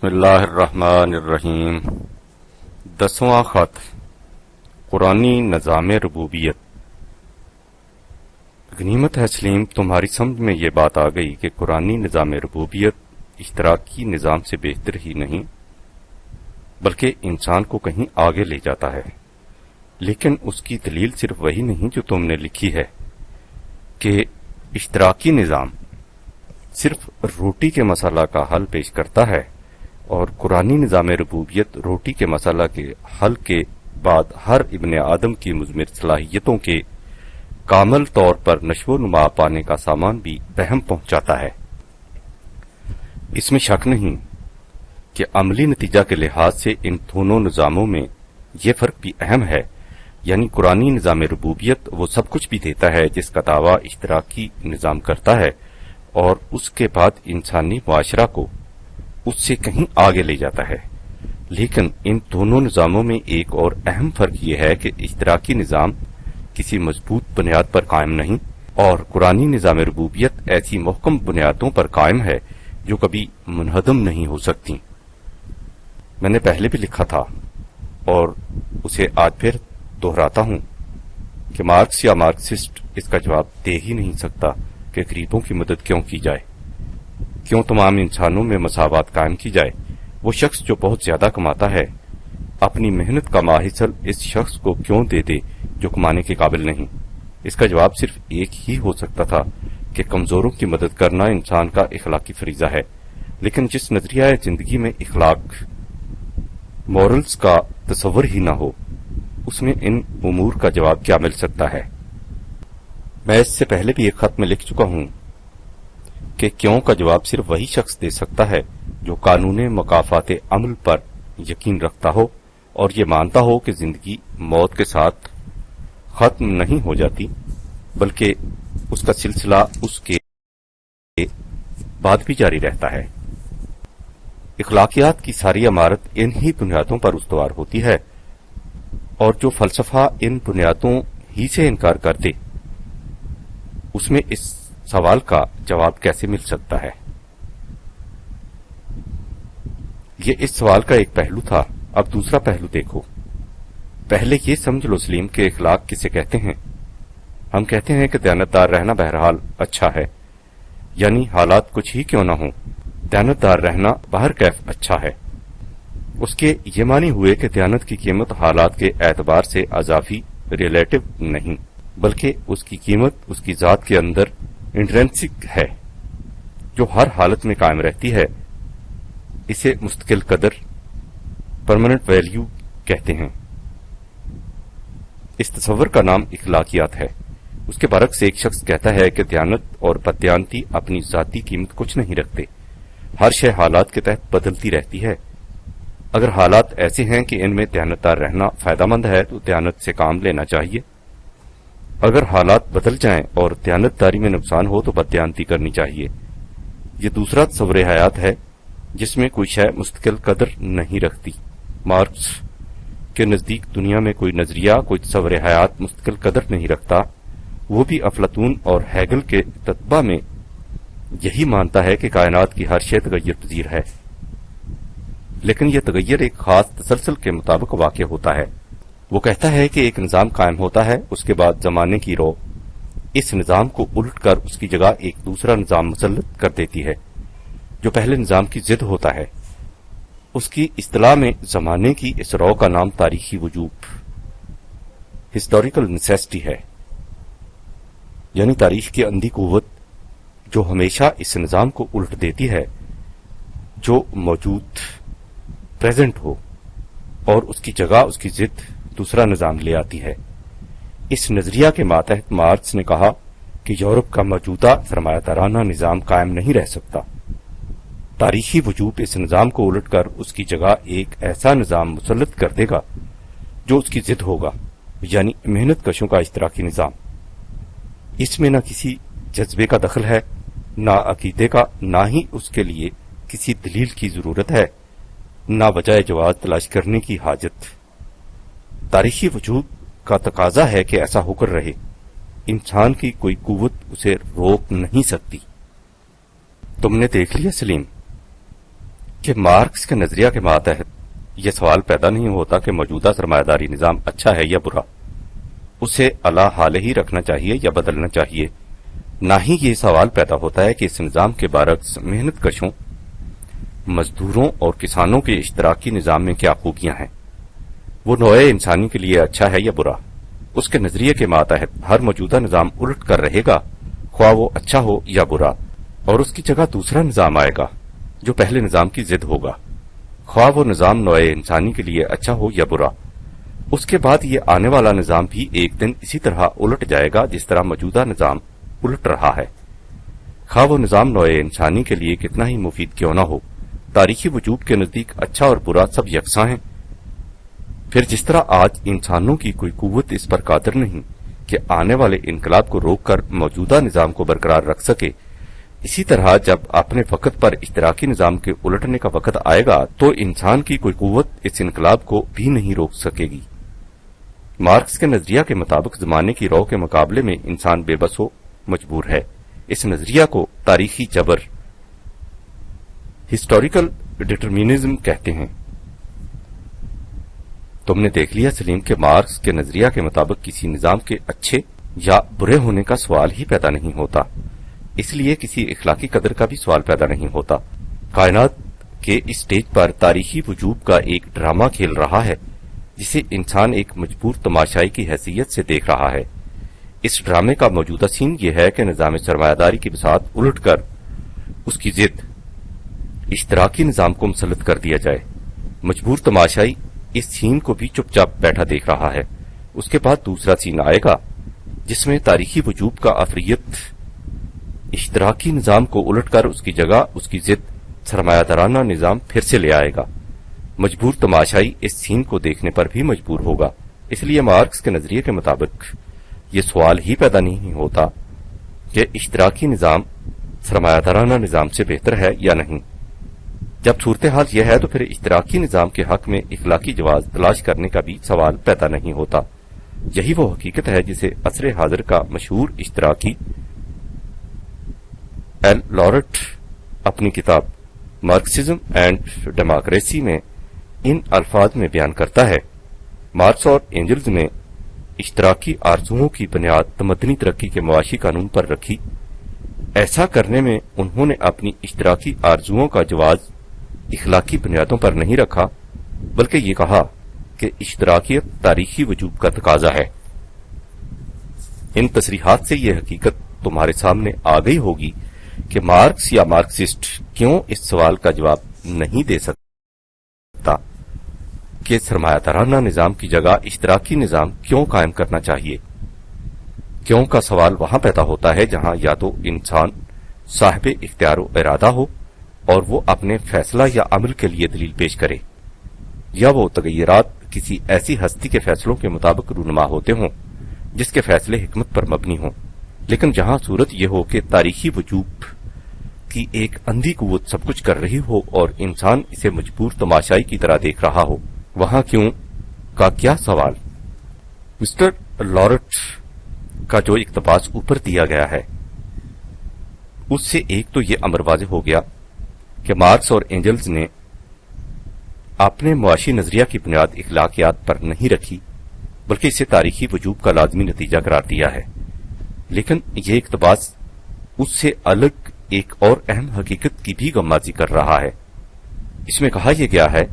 بسم اللہ الرحمن الرحیم۔ 10واں خط، قرآنی نظام ربوبیت۔ غنیمت ہے سلیم، تمہاری سمجھ میں یہ بات آ گئی کہ قرآنی نظام ربوبیت اشتراکی نظام سے بہتر ہی نہیں بلکہ انسان کو کہیں آگے لے جاتا ہے۔ لیکن اس کی دلیل صرف وہی نہیں جو تم نے لکھی ہے کہ اشتراکی نظام صرف روٹی کے مسئلہ کا حل پیش کرتا ہے اور قرآنی نظام ربوبیت روٹی کے مسئلہ کے حل کے بعد ہر ابن آدم کی مضمر صلاحیتوں کے کامل طور پر نشو و نما پانے کا سامان بھی بہم پہنچاتا ہے۔ اس میں شک نہیں کہ عملی نتیجہ کے لحاظ سے ان دونوں نظاموں میں یہ فرق بھی اہم ہے، یعنی قرآنی نظام ربوبیت وہ سب کچھ بھی دیتا ہے جس کا دعویٰ اشتراکی نظام کرتا ہے، اور اس کے بعد انسانی معاشرہ کو اس سے کہیں آگے لے جاتا ہے۔ لیکن ان دونوں نظاموں میں ایک اور اہم فرق یہ ہے کہ اشتراکی نظام کسی مضبوط بنیاد پر قائم نہیں، اور قرآنی نظام ربوبیت ایسی محکم بنیادوں پر قائم ہے جو کبھی منہدم نہیں ہو سکتی۔ میں نے پہلے بھی لکھا تھا اور اسے آج پھر دہراتا ہوں کہ مارکس یا مارکسسٹ اس کا جواب دے ہی نہیں سکتا کہ غریبوں کی مدد کیوں کی جائے، کیوں تمام انسانوں میں مساوات قائم کی جائے۔ وہ شخص جو بہت زیادہ کماتا ہے اپنی محنت کا ماحصل اس شخص کو کیوں دے دے جو کمانے کے قابل نہیں۔ اس کا جواب صرف ایک ہی ہو سکتا تھا کہ کمزوروں کی مدد کرنا انسان کا اخلاقی فریضہ ہے۔ لیکن جس نظریہ زندگی میں اخلاق مورلز کا تصور ہی نہ ہو، اس میں ان امور کا جواب کیا مل سکتا ہے؟ میں اس سے پہلے بھی ایک خط میں لکھ چکا ہوں کہ کیوں کا جواب صرف وہی شخص دے سکتا ہے جو قانون مکافات عمل پر یقین رکھتا ہو اور یہ مانتا ہو کہ زندگی موت کے ساتھ ختم نہیں ہو جاتی بلکہ اس کا سلسلہ اس کے بعد بھی جاری رہتا ہے۔ اخلاقیات کی ساری عمارت انہی بنیادوں پر استوار ہوتی ہے، اور جو فلسفہ ان بنیادوں ہی سے انکار کر دے اس میں اس سوال کا جواب کیسے مل سکتا ہے؟ یہ اس سوال کا ایک پہلو تھا، اب دوسرا پہلو دیکھو۔ پہلے یہ سمجھ لو سلیم کہ اخلاق کسے کہتے ہیں۔ ہم کہتے ہیں کہ دیانتدار رہنا بہرحال اچھا ہے، یعنی حالات کچھ ہی کیوں نہ ہوں، دیانتدار رہنا بہر کیف اچھا ہے۔ اس کے یہ معنی ہوئے کہ دیانت کی قیمت حالات کے اعتبار سے اضافی ریلیٹو نہیں بلکہ اس کی قیمت اس کی ذات کے اندر انٹرنسک ہے جو ہر حالت میں قائم رہتی ہے۔ اسے مستقل قدر پرماننٹ ویلیو کہتے ہیں۔ اس تصور کا نام اخلاقیات ہے۔ اس کے برعکس ایک شخص کہتا ہے کہ دیانت اور بددیانتی اپنی ذاتی قیمت کچھ نہیں رکھتے، ہر شے حالات کے تحت بدلتی رہتی ہے۔ اگر حالات ایسے ہیں کہ ان میں دیانتدار رہنا فائدہ مند ہے تو دیانت سے کام لینا چاہیے، اگر حالات بدل جائیں اور دیانتداری میں نقصان ہو تو بددیانتی کرنی چاہیے۔ یہ دوسرا تصور حیات ہے جس میں کوئی شے مستقل قدر نہیں رکھتی۔ مارکس کے نزدیک دنیا میں کوئی نظریہ، کوئی تصور حیات مستقل قدر نہیں رکھتا، وہ بھی افلاطون اور ہیگل کے تتبع میں یہی مانتا ہے کہ کائنات کی ہر شے تغیر پذیر ہے، لیکن یہ تغیر ایک خاص تسلسل کے مطابق واقع ہوتا ہے۔ وہ کہتا ہے کہ ایک نظام قائم ہوتا ہے، اس کے بعد زمانے کی رو اس نظام کو الٹ کر اس کی جگہ ایک دوسرا نظام مسلط کر دیتی ہے جو پہلے نظام کی ضد ہوتا ہے۔ اس کی اصطلاح میں زمانے کی اس رو کا نام تاریخی وجوب ہسٹوریکل نیسیسٹی ہے، یعنی تاریخ کی اندھی قوت جو ہمیشہ اس نظام کو الٹ دیتی ہے جو موجود پریزنٹ ہو، اور اس کی جگہ اس کی ضد دوسرا نظام لے آتی ہے۔ اس نظریہ کے ماتحت مارکس نے کہا کہ یورپ کا موجودہ سرمایہ دارانہ نظام قائم نہیں رہ سکتا۔ تاریخی وجوب اس نظام کو الٹ کر اس کی جگہ ایک ایسا نظام مسلط کر دے گا جو اس کی ضد ہوگا، یعنی محنت کشوں کا اشتراکی نظام۔ اس میں نہ کسی جذبے کا دخل ہے، نہ عقیدے کا، نہ ہی اس کے لیے کسی دلیل کی ضرورت ہے، نہ وجہ جواز تلاش کرنے کی حاجت۔ تاریخی وجود کا تقاضا ہے کہ ایسا ہو کر رہے، انسان کی کوئی قوت اسے روک نہیں سکتی۔ تم نے دیکھ لیا سلیم، کہ مارکس کے نظریہ کے ماتحت یہ سوال پیدا نہیں ہوتا کہ موجودہ سرمایہ داری نظام اچھا ہے یا برا، اسے اعلی حال ہی رکھنا چاہیے یا بدلنا چاہیے، نہ ہی یہ سوال پیدا ہوتا ہے کہ اس نظام کے برعکس محنت کشوں، مزدوروں اور کسانوں کے اشتراکی نظام میں کیا خوبیاں ہیں، وہ نوع انسانی کے لیے اچھا ہے یا برا۔ اس کے نظریے کے ماتحت ہر موجودہ نظام الٹ کر رہے گا، خواہ وہ اچھا ہو یا برا، اور اس کی جگہ دوسرا نظام آئے گا جو پہلے نظام کی ضد ہوگا، خواہ وہ نظام نوع انسانی کے لیے اچھا ہو یا برا۔ اس کے بعد یہ آنے والا نظام بھی ایک دن اسی طرح الٹ جائے گا جس طرح موجودہ نظام الٹ رہا ہے، خواہ وہ نظام نوع انسانی کے لیے کتنا ہی مفید کیوں نہ ہو۔ تاریخی وجود کے نزدیک اچھا اور برا سب یکساں ہیں۔ پھر جس طرح آج انسانوں کی کوئی قوت اس پر قادر نہیں کہ آنے والے انقلاب کو روک کر موجودہ نظام کو برقرار رکھ سکے، اسی طرح جب اپنے وقت پر اشتراکی نظام کے الٹنے کا وقت آئے گا تو انسان کی کوئی قوت اس انقلاب کو بھی نہیں روک سکے گی۔ مارکس کے نظریہ کے مطابق زمانے کی رو کے مقابلے میں انسان بے بس و مجبور ہے۔ اس نظریہ کو تاریخی جبر، ہسٹوریکل ڈٹرمنزم کہتے ہیں۔ تم نے دیکھ لیا سلیم کہ مارکس کے نظریہ کے مطابق کسی نظام کے اچھے یا برے ہونے کا سوال ہی پیدا نہیں ہوتا، اس لیے کسی اخلاقی قدر کا بھی سوال پیدا نہیں ہوتا۔ کائنات کے اس سٹیج پر تاریخی وجود کا ایک ڈرامہ کھیل رہا ہے جسے انسان ایک مجبور تماشائی کی حیثیت سے دیکھ رہا ہے۔ اس ڈرامے کا موجودہ سین یہ ہے کہ نظام سرمایہ داری کی بساط الٹ کر اس کی ضد اشتراکی نظام کو مسلط کر دیا جائے۔ مجبور تماشائی اس سین کو بھی چپ چاپ بیٹھا دیکھ رہا ہے۔ اس کے بعد دوسرا سین آئے گا جس میں تاریخی وجود کا افریت اشتراکی نظام کو الٹ کر اس کی جگہ اس کی ضد سرمایہ دارانہ نظام پھر سے لے آئے گا۔ مجبور تماشائی اس سین کو دیکھنے پر بھی مجبور ہوگا۔ اس لیے مارکس کے نظریے کے مطابق یہ سوال ہی پیدا نہیں ہوتا کہ اشتراکی نظام سرمایہ دارانہ نظام سے بہتر ہے یا نہیں۔ جب صورتحال یہ ہے تو پھر اشتراکی نظام کے حق میں اخلاقی جواز تلاش کرنے کا بھی سوال پیدا نہیں ہوتا۔ یہی وہ حقیقت ہے جسے عصر حاضر کا مشہور اشتراکی ایل لارٹ اپنی کتاب مارکسزم اینڈ ڈیموکریسی میں ان الفاظ میں بیان کرتا ہے۔ مارکس اور اینجلز نے اشتراکی آرزوؤں کی بنیاد تمدنی ترقی کے معاشی قانون پر رکھی۔ ایسا کرنے میں انہوں نے اپنی اشتراکی آرزوؤں کا جواز اخلاقی بنیادوں پر نہیں رکھا، بلکہ یہ کہا کہ اشتراکیت تاریخی وجود کا تقاضا ہے۔ ان تصریحات سے یہ حقیقت تمہارے سامنے آ گئی ہوگی کہ مارکس یا مارکسسٹ کیوں اس سوال کا جواب نہیں دے سکتا کہ سرمایہ دارانہ نظام کی جگہ اشتراکی نظام کیوں قائم کرنا چاہیے۔ کیوں کا سوال وہاں پیدا ہوتا ہے جہاں یا تو انسان صاحب اختیار و ارادہ ہو اور وہ اپنے فیصلہ یا عمل کے لیے دلیل پیش کرے، یا وہ تغیرات کسی ایسی ہستی کے فیصلوں کے مطابق رونما ہوتے ہوں جس کے فیصلے حکمت پر مبنی ہوں۔ لیکن جہاں صورت یہ ہو کہ تاریخی وجود کی ایک اندھی قوت سب کچھ کر رہی ہو اور انسان اسے مجبور تماشائی کی طرح دیکھ رہا ہو، وہاں کیوں کا کیا سوال؟ مسٹر لارٹ کا جو اقتباس اوپر دیا گیا ہے اس سے ایک تو یہ امر واضح ہو گیا کہ مارکس اور اینجلز نے اپنے معاشی نظریہ کی بنیاد اخلاقیات پر نہیں رکھی، بلکہ اسے تاریخی وجود کا لازمی نتیجہ قرار دیا ہے۔ لیکن یہ اقتباس اس سے الگ ایک اور اہم حقیقت کی بھی غمازی کر رہا ہے۔ اس میں کہا یہ گیا ہے،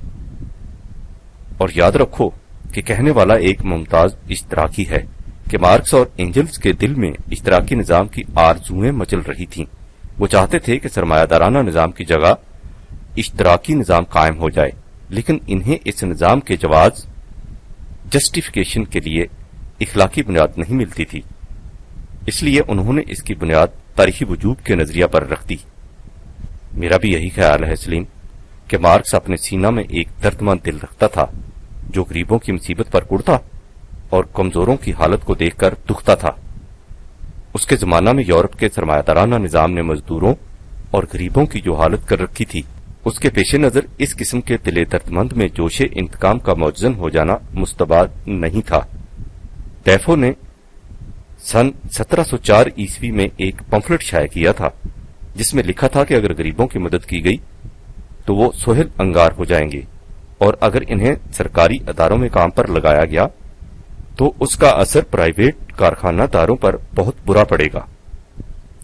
اور یاد رکھو کہ کہنے والا ایک ممتاز اشتراکی ہے، کہ مارکس اور اینجلز کے دل میں اشتراکی نظام کی آرزوئیں مچل رہی تھیں۔ وہ چاہتے تھے کہ سرمایہ دارانہ نظام کی جگہ اشتراکی نظام قائم ہو جائے، لیکن انہیں اس نظام کے جواز جسٹیفیکیشن کے لیے اخلاقی بنیاد نہیں ملتی تھی، اس لیے انہوں نے اس کی بنیاد تاریخی وجود کے نظریہ پر رکھ دی۔ میرا بھی یہی خیال ہے سلیم کہ مارکس اپنے سینہ میں ایک دردمند دل رکھتا تھا جو غریبوں کی مصیبت پر کڑتا اور کمزوروں کی حالت کو دیکھ کر دکھتا تھا۔ اس کے زمانہ میں یورپ کے سرمایہ دارانہ نظام نے مزدوروں اور غریبوں کی جو حالت کر رکھی تھی، اس کے پیش نظر اس قسم کے دل دردمند میں جوش انتقام کا موجزن ہو جانا مستبعد نہیں تھا۔ ڈیفو نے سن 1704 عیسوی میں ایک پمفلٹ شائع کیا تھا جس میں لکھا تھا کہ اگر غریبوں کی مدد کی گئی تو وہ سہل انگار ہو جائیں گے، اور اگر انہیں سرکاری اداروں میں کام پر لگایا گیا تو اس کا اثر پرائیویٹ کارخانہ داروں پر بہت برا پڑے گا۔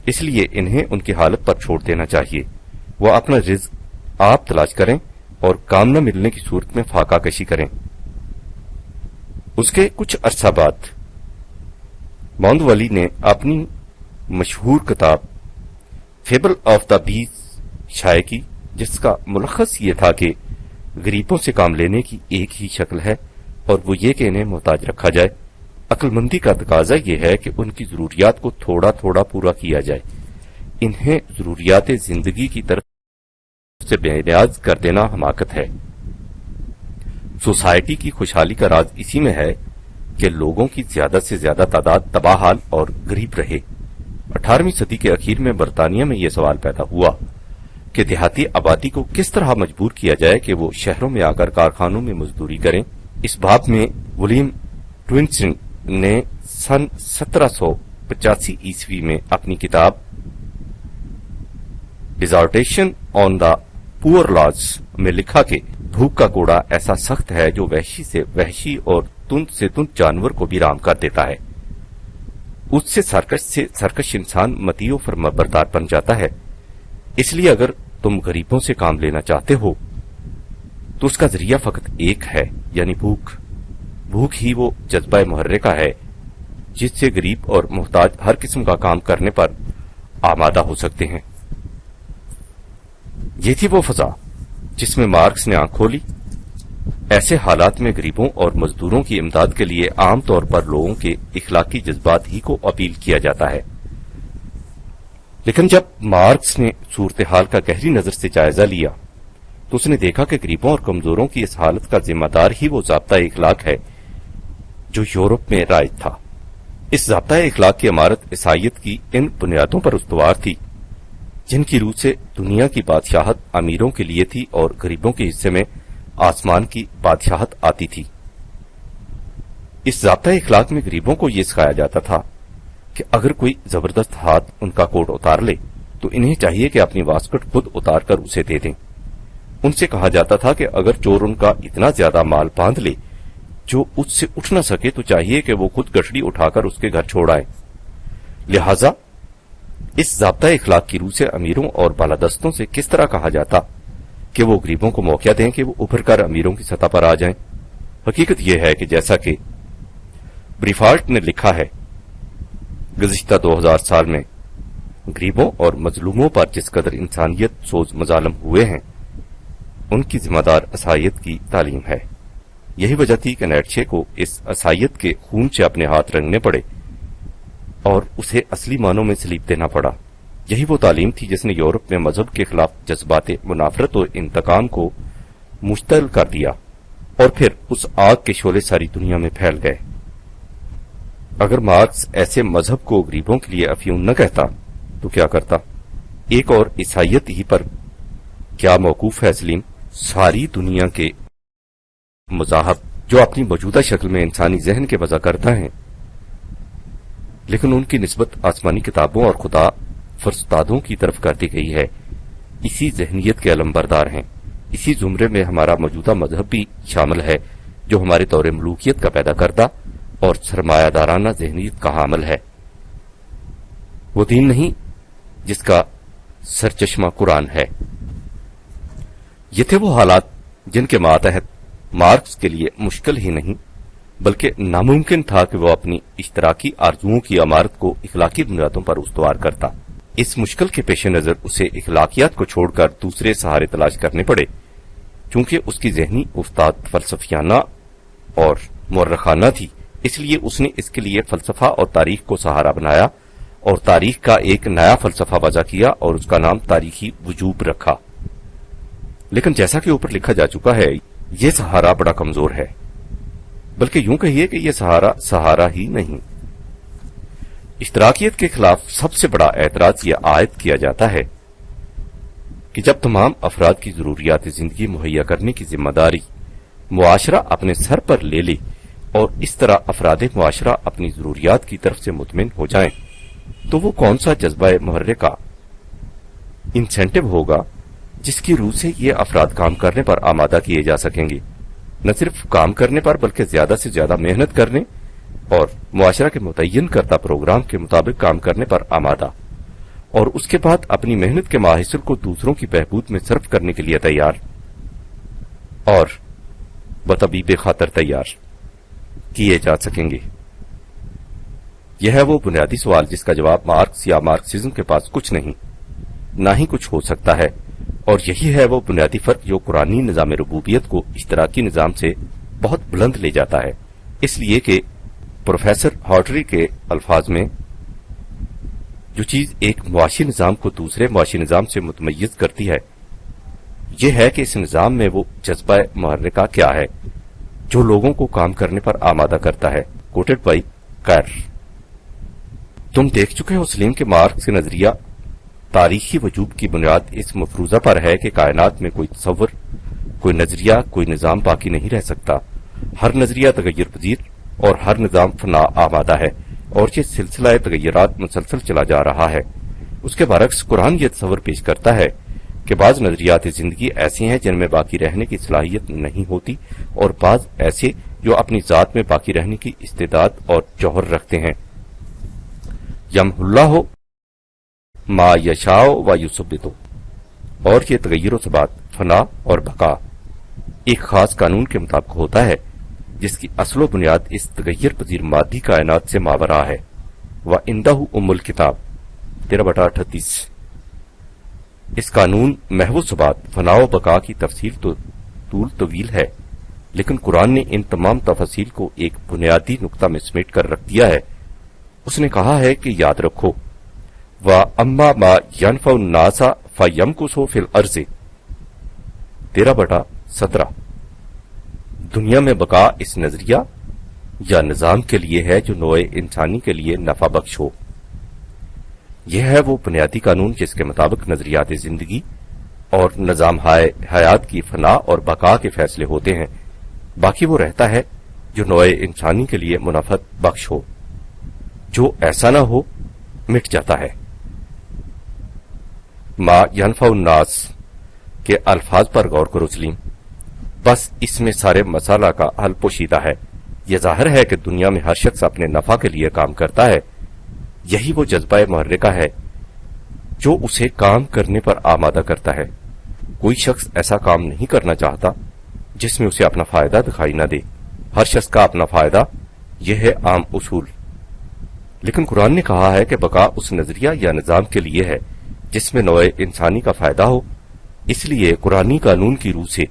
اس لیے انہیں ان کی حالت پر چھوڑ دینا چاہیے، وہ اپنا رزق آپ تلاش کریں اور کام نہ ملنے کی صورت میں فاقہ کشی کریں۔ اس کے کچھ عرصہ بعد ماؤنٹولی نے اپنی مشہور کتاب فیبل آف دا بیز شائع کی، جس کا ملخص یہ تھا کہ غریبوں سے کام لینے کی ایک ہی شکل ہے، اور وہ یہ کہ انہیں محتاج رکھا جائے۔ عقل مندی کا تقاضا یہ ہے کہ ان کی ضروریات کو تھوڑا تھوڑا پورا کیا جائے، انہیں ضروریات زندگی کی طرف سے بے نیاز کر دینا حماقت ہے۔ سوسائٹی کی خوشحالی کا راز اسی میں ہے کہ لوگوں کی زیادہ سے زیادہ تعداد تباہ حال اور غریب رہے۔ 18ویں صدی کے اخیر میں برطانیہ میں یہ سوال پیدا ہوا کہ دیہاتی آبادی کو کس طرح مجبور کیا جائے کہ وہ شہروں میں آ کر کارخانوں میں مزدوری کریں۔ اس باب میں ولیم ٹوئنسن نے سن 1785 میں اپنی کتاب ڈیزارٹیشن آن دا پور لاز میں لکھا کہ بھوک کا کوڑا ایسا سخت ہے جو وحشی سے وحشی اور تند سے تند جانور کو بھی رام کر دیتا ہے۔ اس سے سرکش انسان متی و فرمانبردار بن جاتا ہے۔ اس لیے اگر تم غریبوں سے کام لینا چاہتے ہو تو اس کا ذریعہ فقط ایک ہے، یعنی بھوک۔ بھوک ہی وہ جذبہ محرکہ ہے جس سے غریب اور محتاج ہر قسم کا کام کرنے پر آمادہ ہو سکتے ہیں۔ یہ تھی وہ فضا جس میں مارکس نے آنکھ کھولی۔ ایسے حالات میں غریبوں اور مزدوروں کی امداد کے لیے عام طور پر لوگوں کے اخلاقی جذبات ہی کو اپیل کیا جاتا ہے، لیکن جب مارکس نے صورتحال کا گہری نظر سے جائزہ لیا تو اس نے دیکھا کہ غریبوں اور کمزوروں کی اس حالت کا ذمہ دار ہی وہ ضابطۂ اخلاق ہے جو یورپ میں رائج تھا۔ اس ضابطۂ اخلاق کی عمارت عیسائیت کی ان بنیادوں پر استوار تھی جن کی روح سے دنیا کی بادشاہت امیروں کے لیے تھی اور غریبوں کے حصے میں آسمان کی بادشاہت آتی تھی۔ اس ضابطۂ اخلاق میں غریبوں کو یہ سکھایا جاتا تھا کہ اگر کوئی زبردست ہاتھ ان کا کوٹ اتار لے تو انہیں چاہیے کہ اپنی واسکٹ خود اتار کر اسے دے دیں۔ ان سے کہا جاتا تھا کہ اگر چور ان کا اتنا زیادہ مال باندھ لے جو اس سے اٹھ نہ سکے تو چاہیے کہ وہ خود گٹھڑی اٹھا کر اس کے گھر چھوڑ آئے۔ لہذا اس ضابطۂ اخلاق کی روح سے امیروں اور بالادستوں سے کس طرح کہا جاتا کہ وہ غریبوں کو موقع دیں کہ وہ ابھر کر امیروں کی سطح پر آ جائیں۔ حقیقت یہ ہے کہ جیسا کہ بریفالٹ نے لکھا ہے، گزشتہ 2000 سال میں غریبوں اور مظلوموں پر جس قدر انسانیت سوز مظالم ہوئے ہیں ان کی ذمہ دار عیسائیت کی تعلیم ہے۔ یہی وجہ تھی کہ نیٹشے کو اس عیسائیت کے خون سے اپنے ہاتھ رنگنے پڑے اور اسے اصلی معنوں میں سلیب دینا پڑا۔ یہی وہ تعلیم تھی جس نے یورپ میں مذہب کے خلاف جذبات منافرت اور انتقام کو مشتعل کر دیا، اور پھر اس آگ کے شعلے ساری دنیا میں پھیل گئے۔ اگر مارکس ایسے مذہب کو غریبوں کے لیے افیون نہ کہتا تو کیا کرتا؟ ایک اور عیسائیت ہی پر کیا موقوف ہے سلیم؟ ساری دنیا کے مذاہب جو اپنی موجودہ شکل میں انسانی ذہن کے وضع کرتا ہیں، لیکن ان کی نسبت آسمانی کتابوں اور خدا فرستادوں کی طرف کر دی گئی ہے، اسی ذہنیت کے علمبردار ہیں۔ اسی زمرے میں ہمارا موجودہ مذہب بھی شامل ہے جو ہمارے دور ملوکیت کا پیدا کردہ اور سرمایہ دارانہ ذہنیت کا حامل ہے۔ وہ دین نہیں جس کا سرچشمہ قرآن ہے۔ یہ تھے وہ حالات جن کے ماتحت مارکس کے لیے مشکل ہی نہیں بلکہ ناممکن تھا کہ وہ اپنی اشتراکی آرزوؤں کی عمارت کو اخلاقی بنیادوں پر استوار کرتا۔ اس مشکل کے پیش نظر اسے اخلاقیات کو چھوڑ کر دوسرے سہارے تلاش کرنے پڑے، چونکہ اس کی ذہنی افتاد فلسفیانہ اور مورخانہ تھی، اس لیے اس نے اس کے لیے فلسفہ اور تاریخ کو سہارا بنایا اور تاریخ کا ایک نیا فلسفہ وضع کیا اور اس کا نام تاریخی وجوب رکھا۔ لیکن جیسا کہ اوپر لکھا جا چکا ہے، یہ سہارا بڑا کمزور ہے، بلکہ یوں کہیے کہ یہ سہارا ہی نہیں۔ اشتراکیت کے خلاف سب سے بڑا اعتراض یہ عائد کیا جاتا ہے کہ جب تمام افراد کی ضروریات زندگی مہیا کرنے کی ذمہ داری معاشرہ اپنے سر پر لے لے اور اس طرح افراد معاشرہ اپنی ضروریات کی طرف سے مطمئن ہو جائیں تو وہ کون سا جذبہ محرکہ انسینٹو ہوگا جس کی روح سے یہ افراد کام کرنے پر آمادہ کیے جا سکیں گے، نہ صرف کام کرنے پر بلکہ زیادہ سے زیادہ محنت کرنے اور معاشرہ کے متعین کردہ پروگرام کے مطابق کام کرنے پر آمادہ، اور اس کے بعد اپنی محنت کے ماحصل کو دوسروں کی بہبود میں صرف کرنے کے لیے تیار اور بطبیب خاطر تیار کیے جا سکیں گے۔ یہ ہے وہ بنیادی سوال جس کا جواب مارکس یا مارکسزم کے پاس کچھ نہیں، نہ ہی کچھ ہو سکتا ہے، اور یہی ہے وہ بنیادی فرق جو قرآنی نظام ربوبیت کو اشتراکی نظام سے بہت بلند لے جاتا ہے، اس لیے کہ پروفیسر ہارٹری کے الفاظ میں جو چیز ایک معاشی نظام کو دوسرے معاشی نظام سے متمیز کرتی ہے یہ ہے کہ اس نظام میں وہ جذبہ محرکہ کیا ہے جو لوگوں کو کام کرنے پر آمادہ کرتا ہے۔ کوٹڈ بائی کیر۔ تم دیکھ چکے ہو سلیم کہ مارکس کا نظریہ تاریخی وجود کی بنیاد اس مفروضہ پر ہے کہ کائنات میں کوئی تصور، کوئی نظریہ، کوئی نظام باقی نہیں رہ سکتا۔ ہر نظریہ تغیر پذیر اور ہر نظام فنا آمادہ ہے، اور یہ سلسلہ تغیرات مسلسل چلا جا رہا ہے۔ اس کے برعکس قرآن یہ تصور پیش کرتا ہے کہ بعض نظریات زندگی ایسی ہیں جن میں باقی رہنے کی صلاحیت نہیں ہوتی، اور بعض ایسے جو اپنی ذات میں باقی رہنے کی استعداد اور جوہر رکھتے ہیں۔ یمحو اللہ ما یشاء و یثبت، اور یہ تغیر و ثبات، فنا اور بقا ایک خاص قانون کے مطابق ہوتا ہے جس کی اصل و بنیاد اس تغیر پذیر مادی کائنات سے ماورا ہے۔ وَعِندَهُ ام الکتاب 13/38۔ اس قانون محو ثبات، فنا و بقا کی تفصیل تو طول طویل ہے، لیکن قرآن نے ان تمام تفاصیل کو ایک بنیادی نقطہ میں سمیٹ کر رکھ دیا ہے۔ اس نے کہا ہے کہ یاد رکھو وَأَمَّا مَا يَنْفَعُ النَّاسَ فَيَمْكُثُ فِي الْأَرْضِ 13/17۔ دنیا میں بقا اس نظریہ یا نظام کے لیے ہے جو نوع انسانی کے لیے نفع بخش ہو۔ یہ ہے وہ بنیادی قانون جس کے مطابق نظریات زندگی اور نظام حیات کی فنا اور بقا کے فیصلے ہوتے ہیں۔ باقی وہ رہتا ہے جو نوع انسانی کے لیے منافعت بخش ہو، جو ایسا نہ ہو مٹ جاتا ہے۔ ما ینفع الناس کے الفاظ پر غور کرو سلیم، بس اس میں سارے مسالہ کا حل پوشیدہ ہے۔ یہ ظاہر ہے کہ دنیا میں ہر شخص اپنے نفع کے لیے کام کرتا ہے، یہی وہ جذبہ محرکہ ہے جو اسے کام کرنے پر آمادہ کرتا ہے۔ کوئی شخص ایسا کام نہیں کرنا چاہتا جس میں اسے اپنا فائدہ دکھائی نہ دے۔ ہر شخص کا اپنا فائدہ، یہ ہے عام اصول۔ لیکن قرآن نے کہا ہے کہ بقا اس نظریہ یا نظام کے لیے ہے جس میں نوع انسانی کا فائدہ ہو۔ اس لیے قرآنی قانون کی روح سے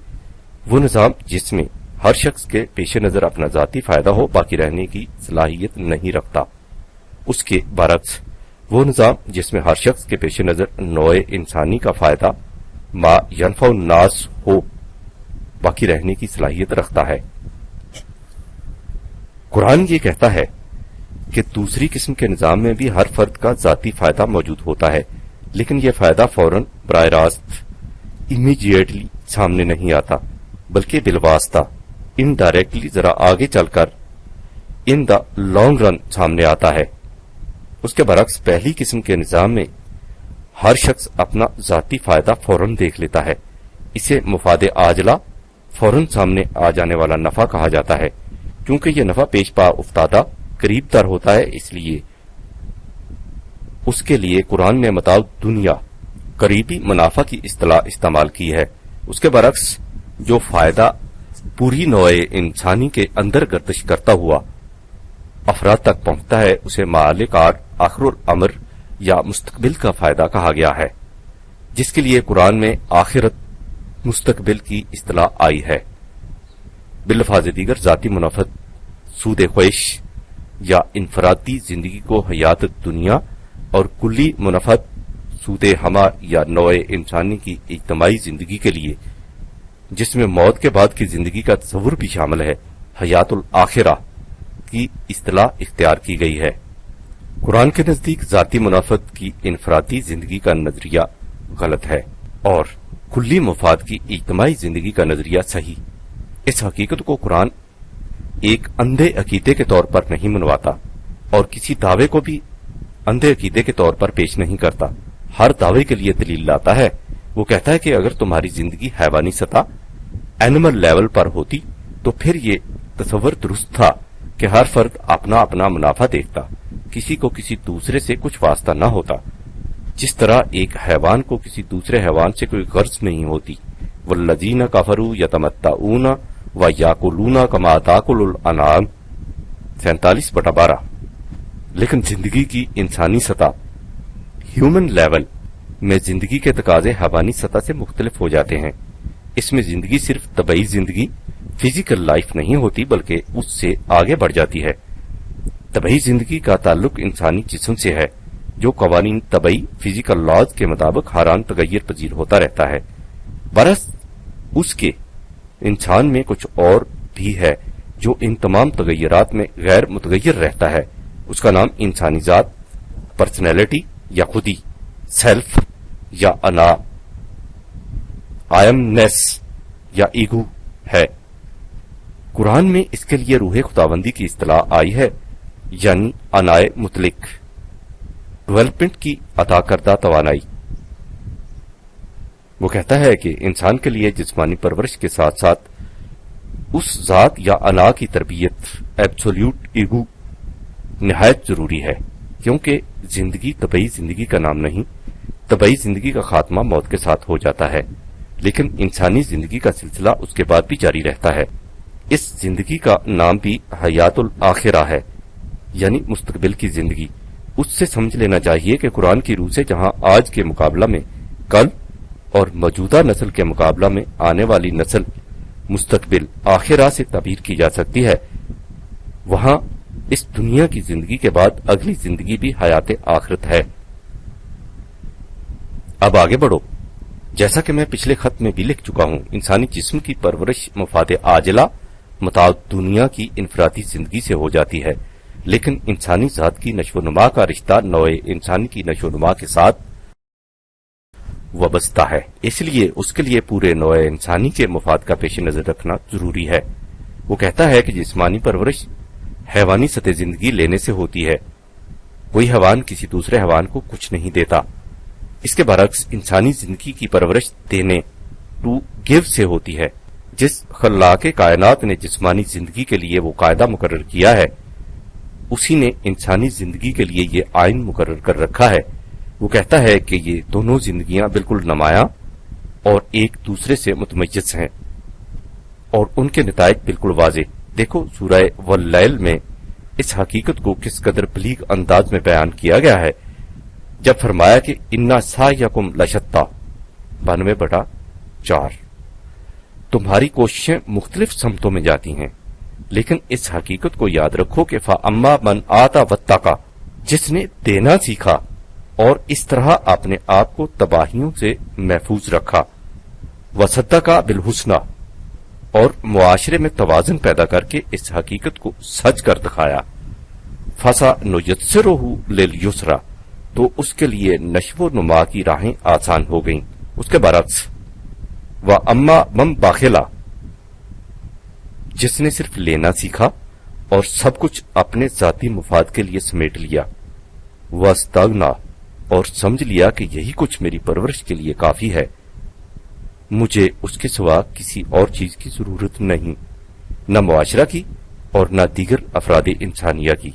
وہ نظام جس میں ہر شخص کے پیش نظر اپنا ذاتی فائدہ ہو باقی رہنے کی صلاحیت نہیں رکھتا۔ اس کے برعکس وہ نظام جس میں ہر شخص کے پیش نظر نوع انسانی کا فائدہ ما ینفع الناس ہو باقی رہنے کی صلاحیت رکھتا ہے۔ قرآن یہ کہتا ہے کہ دوسری قسم کے نظام میں بھی ہر فرد کا ذاتی فائدہ موجود ہوتا ہے، لیکن یہ فائدہ فوراً براہ راست امیڈیٹلی سامنے نہیں آتا، بلکہ بالواسطہ انڈائریکٹلی ذرا آگے چل کر ان دا لانگ رن سامنے آتا ہے۔ اس کے برعکس پہلی قسم کے نظام میں ہر شخص اپنا ذاتی فائدہ فوراً دیکھ لیتا ہے۔ اسے مفاد عاجلہ، فوراً سامنے آ جانے والا نفع کہا جاتا ہے۔ کیونکہ یہ نفع پیش پا افتادہ قریب تر ہوتا ہے، اس لیے اس کے لیے قرآن نے متاع دنیا، قریبی منافع کی اصطلاح استعمال کی ہے۔ اس کے برعکس جو فائدہ پوری نوع انسانی کے اندر گردش کرتا ہوا افراد تک پہنچتا ہے اسے معال کار، آخر الامر یا مستقبل کا فائدہ کہا گیا ہے، جس کے لیے قرآن میں آخرت مستقبل کی اصطلاح آئی ہے۔ بالفاظ دیگر ذاتی منافعت، سود خویش یا انفرادی زندگی کو حیات دنیا، اور کلی منافعت سود ہمہ یا نوع انسانی کی اجتماعی زندگی کے لیے، جس میں موت کے بعد کی زندگی کا تصور بھی شامل ہے، حیات الآخرہ کی اصطلاح اختیار کی گئی ہے۔ قرآن کے نزدیک ذاتی منافعت کی انفرادی زندگی کا نظریہ غلط ہے اور کلی مفاد کی اجتماعی زندگی کا نظریہ صحیح۔ اس حقیقت کو قرآن ایک اندھے عقیدے کے طور پر نہیں منواتا اور کسی دعوے کو بھی اندھے عقیدے کے طور پر پیش نہیں کرتا۔ ہر دعوے کے لیے دلیل لاتا ہے وہ کہتا ہے کہ اگر تمہاری زندگی حیوانی سطح اینیمل لیول پر ہوتی تو پھر یہ تصور درست تھا کہ ہر فرد اپنا اپنا منافع دیکھتا، کسی کو کسی دوسرے سے کچھ واسطہ نہ ہوتا۔ جس طرح ایک حیوان کو کسی دوسرے حیوان سے کوئی غرض نہیں ہوتی۔ والذین کفروا یتمتعون ویاکلون کما تاکل الانعام 47/12۔ لیکن زندگی کی انسانی سطح ہیومن لیول میں زندگی کے تقاضے حیوانی سطح سے مختلف ہو جاتے ہیں۔ اس میں زندگی صرف طبعی زندگی فزیکل لائف نہیں ہوتی بلکہ اس سے آگے بڑھ جاتی ہے۔ طبعی زندگی کا تعلق انسانی جسم سے ہے جو قوانین طبعی فزیکل لاز کے مطابق ہر آن تغیر پذیر ہوتا رہتا ہے۔ برعکس اس کے انسان میں کچھ اور بھی ہے جو ان تمام تغیرات میں غیر متغیر رہتا ہے۔ اس کا نام انسانی ذات، پرسنالٹی یا خودی، سیلف یا انا، آئمنیس یا ایگو ہے۔ قرآن میں اس کے لیے روح خداوندی کی اصطلاح آئی ہے، یعنی انائے مطلق، ڈیولپمنٹ کی عطا کردہ توانائی۔ وہ کہتا ہے کہ انسان کے لیے جسمانی پرورش کے ساتھ ساتھ اس ذات یا انا کی تربیت، ایبسولوٹ ایگو، نہایت ضروری ہے، کیونکہ زندگی طبعی زندگی کا نام نہیں۔ طبعی زندگی کا خاتمہ موت کے ساتھ ہو جاتا ہے، لیکن انسانی زندگی کا سلسلہ اس کے بعد بھی جاری رہتا ہے۔ اس زندگی کا نام بھی حیات الآخرہ ہے، یعنی مستقبل کی زندگی۔ اس سے سمجھ لینا چاہیے کہ قرآن کی روح سے جہاں آج کے مقابلہ میں کل اور موجودہ نسل کے مقابلہ میں آنے والی نسل مستقبل آخرہ سے تعبیر کی جا سکتی ہے، وہاں اس دنیا کی زندگی کے بعد اگلی زندگی بھی حیات آخرت ہے۔ اب آگے بڑھو۔ جیسا کہ میں پچھلے خط میں بھی لکھ چکا ہوں، انسانی جسم کی پرورش مفاد عاجلہ متاع دنیا کی انفرادی زندگی سے ہو جاتی ہے، لیکن انسانی ذات کی نشو و نما کا رشتہ نوع انسانی کی نشو و نما کے ساتھ وابستہ ہے، اس لیے اس کے لیے پورے نوع انسانی کے مفاد کا پیش نظر رکھنا ضروری ہے۔ وہ کہتا ہے کہ جسمانی پرورش حیوانی سطح زندگی لینے سے ہوتی ہے، کوئی حیوان کسی دوسرے حیوان کو کچھ نہیں دیتا۔ اس کے برعکس انسانی زندگی کی پرورش دینے، ٹو گیو سے ہوتی ہے۔ جس خلاق کائنات نے جسمانی زندگی کے لیے وہ قاعدہ مقرر کیا ہے، اسی نے انسانی زندگی کے لیے یہ آئین مقرر کر رکھا ہے۔ وہ کہتا ہے کہ یہ دونوں زندگیاں بالکل نمایاں اور ایک دوسرے سے متمیز ہیں اور ان کے نتائج بالکل واضح۔ دیکھو سورہ واللیل میں اس حقیقت کو کس قدر بلیغ انداز میں بیان کیا گیا ہے جب فرمایا کہ انا سعیکم لشتی 92/4، تمہاری کوششیں مختلف سمتوں میں جاتی ہیں، لیکن اس حقیقت کو یاد رکھو کہ فاما من آتا واتقی، جس نے دینا سیکھا اور اس طرح اپنے آپ کو تباہیوں سے محفوظ رکھا، وصدق بالحسنی، اور معاشرے میں توازن پیدا کر کے اس حقیقت کو سچ کر دکھایا، فسنیسرہ للیسری، تو اس کے لیے نشو و نما کی راہیں آسان ہو گئیں۔ اس کے برعکس وَأَمَّا مَن بَخِلَ، جس نے صرف لینا سیکھا اور سب کچھ اپنے ذاتی مفاد کے لیے سمیٹ لیا، وَاسْتَغْنَىٰ، اور سمجھ لیا کہ یہی کچھ میری پرورش کے لیے کافی ہے، مجھے اس کے سوا کسی اور چیز کی ضرورت نہیں، نہ معاشرہ کی اور نہ دیگر افراد انسانیہ کی،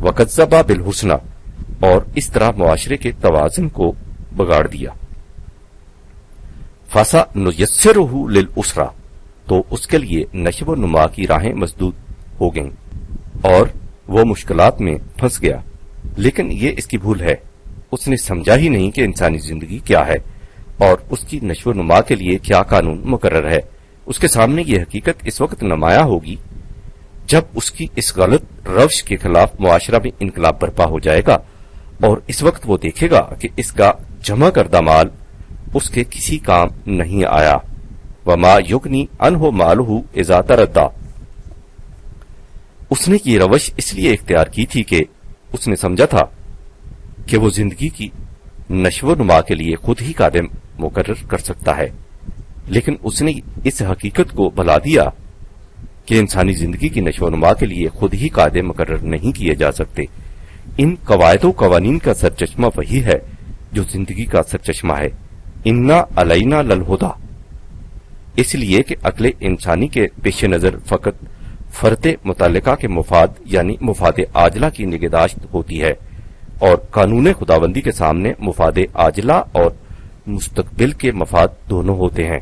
وَكَذَّبَ بِالْحُسْنَىٰ، اور اس طرح معاشرے کے توازن کو بگاڑ دیا، فَسَنُيَسِّرُهُ لِلْعُسْرَىٰ، تو اس کے لیے نشو و نما کی راہیں مسدود ہو گئیں اور وہ مشکلات میں پھنس گیا۔ لیکن یہ اس کی بھول ہے، اس نے سمجھا ہی نہیں کہ انسانی زندگی کیا ہے اور اس کی نشو و نما کے لیے کیا قانون مقرر ہے۔ اس کے سامنے یہ حقیقت اس وقت نمایاں ہوگی جب اس کی اس غلط روش کے خلاف معاشرہ میں انقلاب برپا ہو جائے گا، اور اس وقت وہ دیکھے گا کہ اس کا جمع کردہ مال اس کے کسی کام نہیں آیا، وما یغنی عنہ مالہ اذا تردی۔ اس نے یہ روش اس لیے اختیار کی تھی کہ اس نے سمجھا تھا کہ وہ زندگی کی نشو و نما کے لیے خود ہی قادم مقرر کر سکتا ہے، لیکن اس نے اس حقیقت کو بھلا دیا کہ انسانی زندگی کی نشو و نما کے لیے خود ہی قادم مقرر نہیں کیے جا سکتے۔ ان قواعد و قوانین کا سرچشمہ وہی ہے جو زندگی کا سرچشمہ ہے، انا علینا للہدا، اس لیے کہ عقل انسانی کے پیش نظر فقط فرد متعلقہ کے مفاد یعنی مفاد عاجلہ کی نگہداشت ہوتی ہے، اور قانون خداوندی کے سامنے مفاد عاجلہ اور مستقبل کے مفاد دونوں ہوتے ہیں۔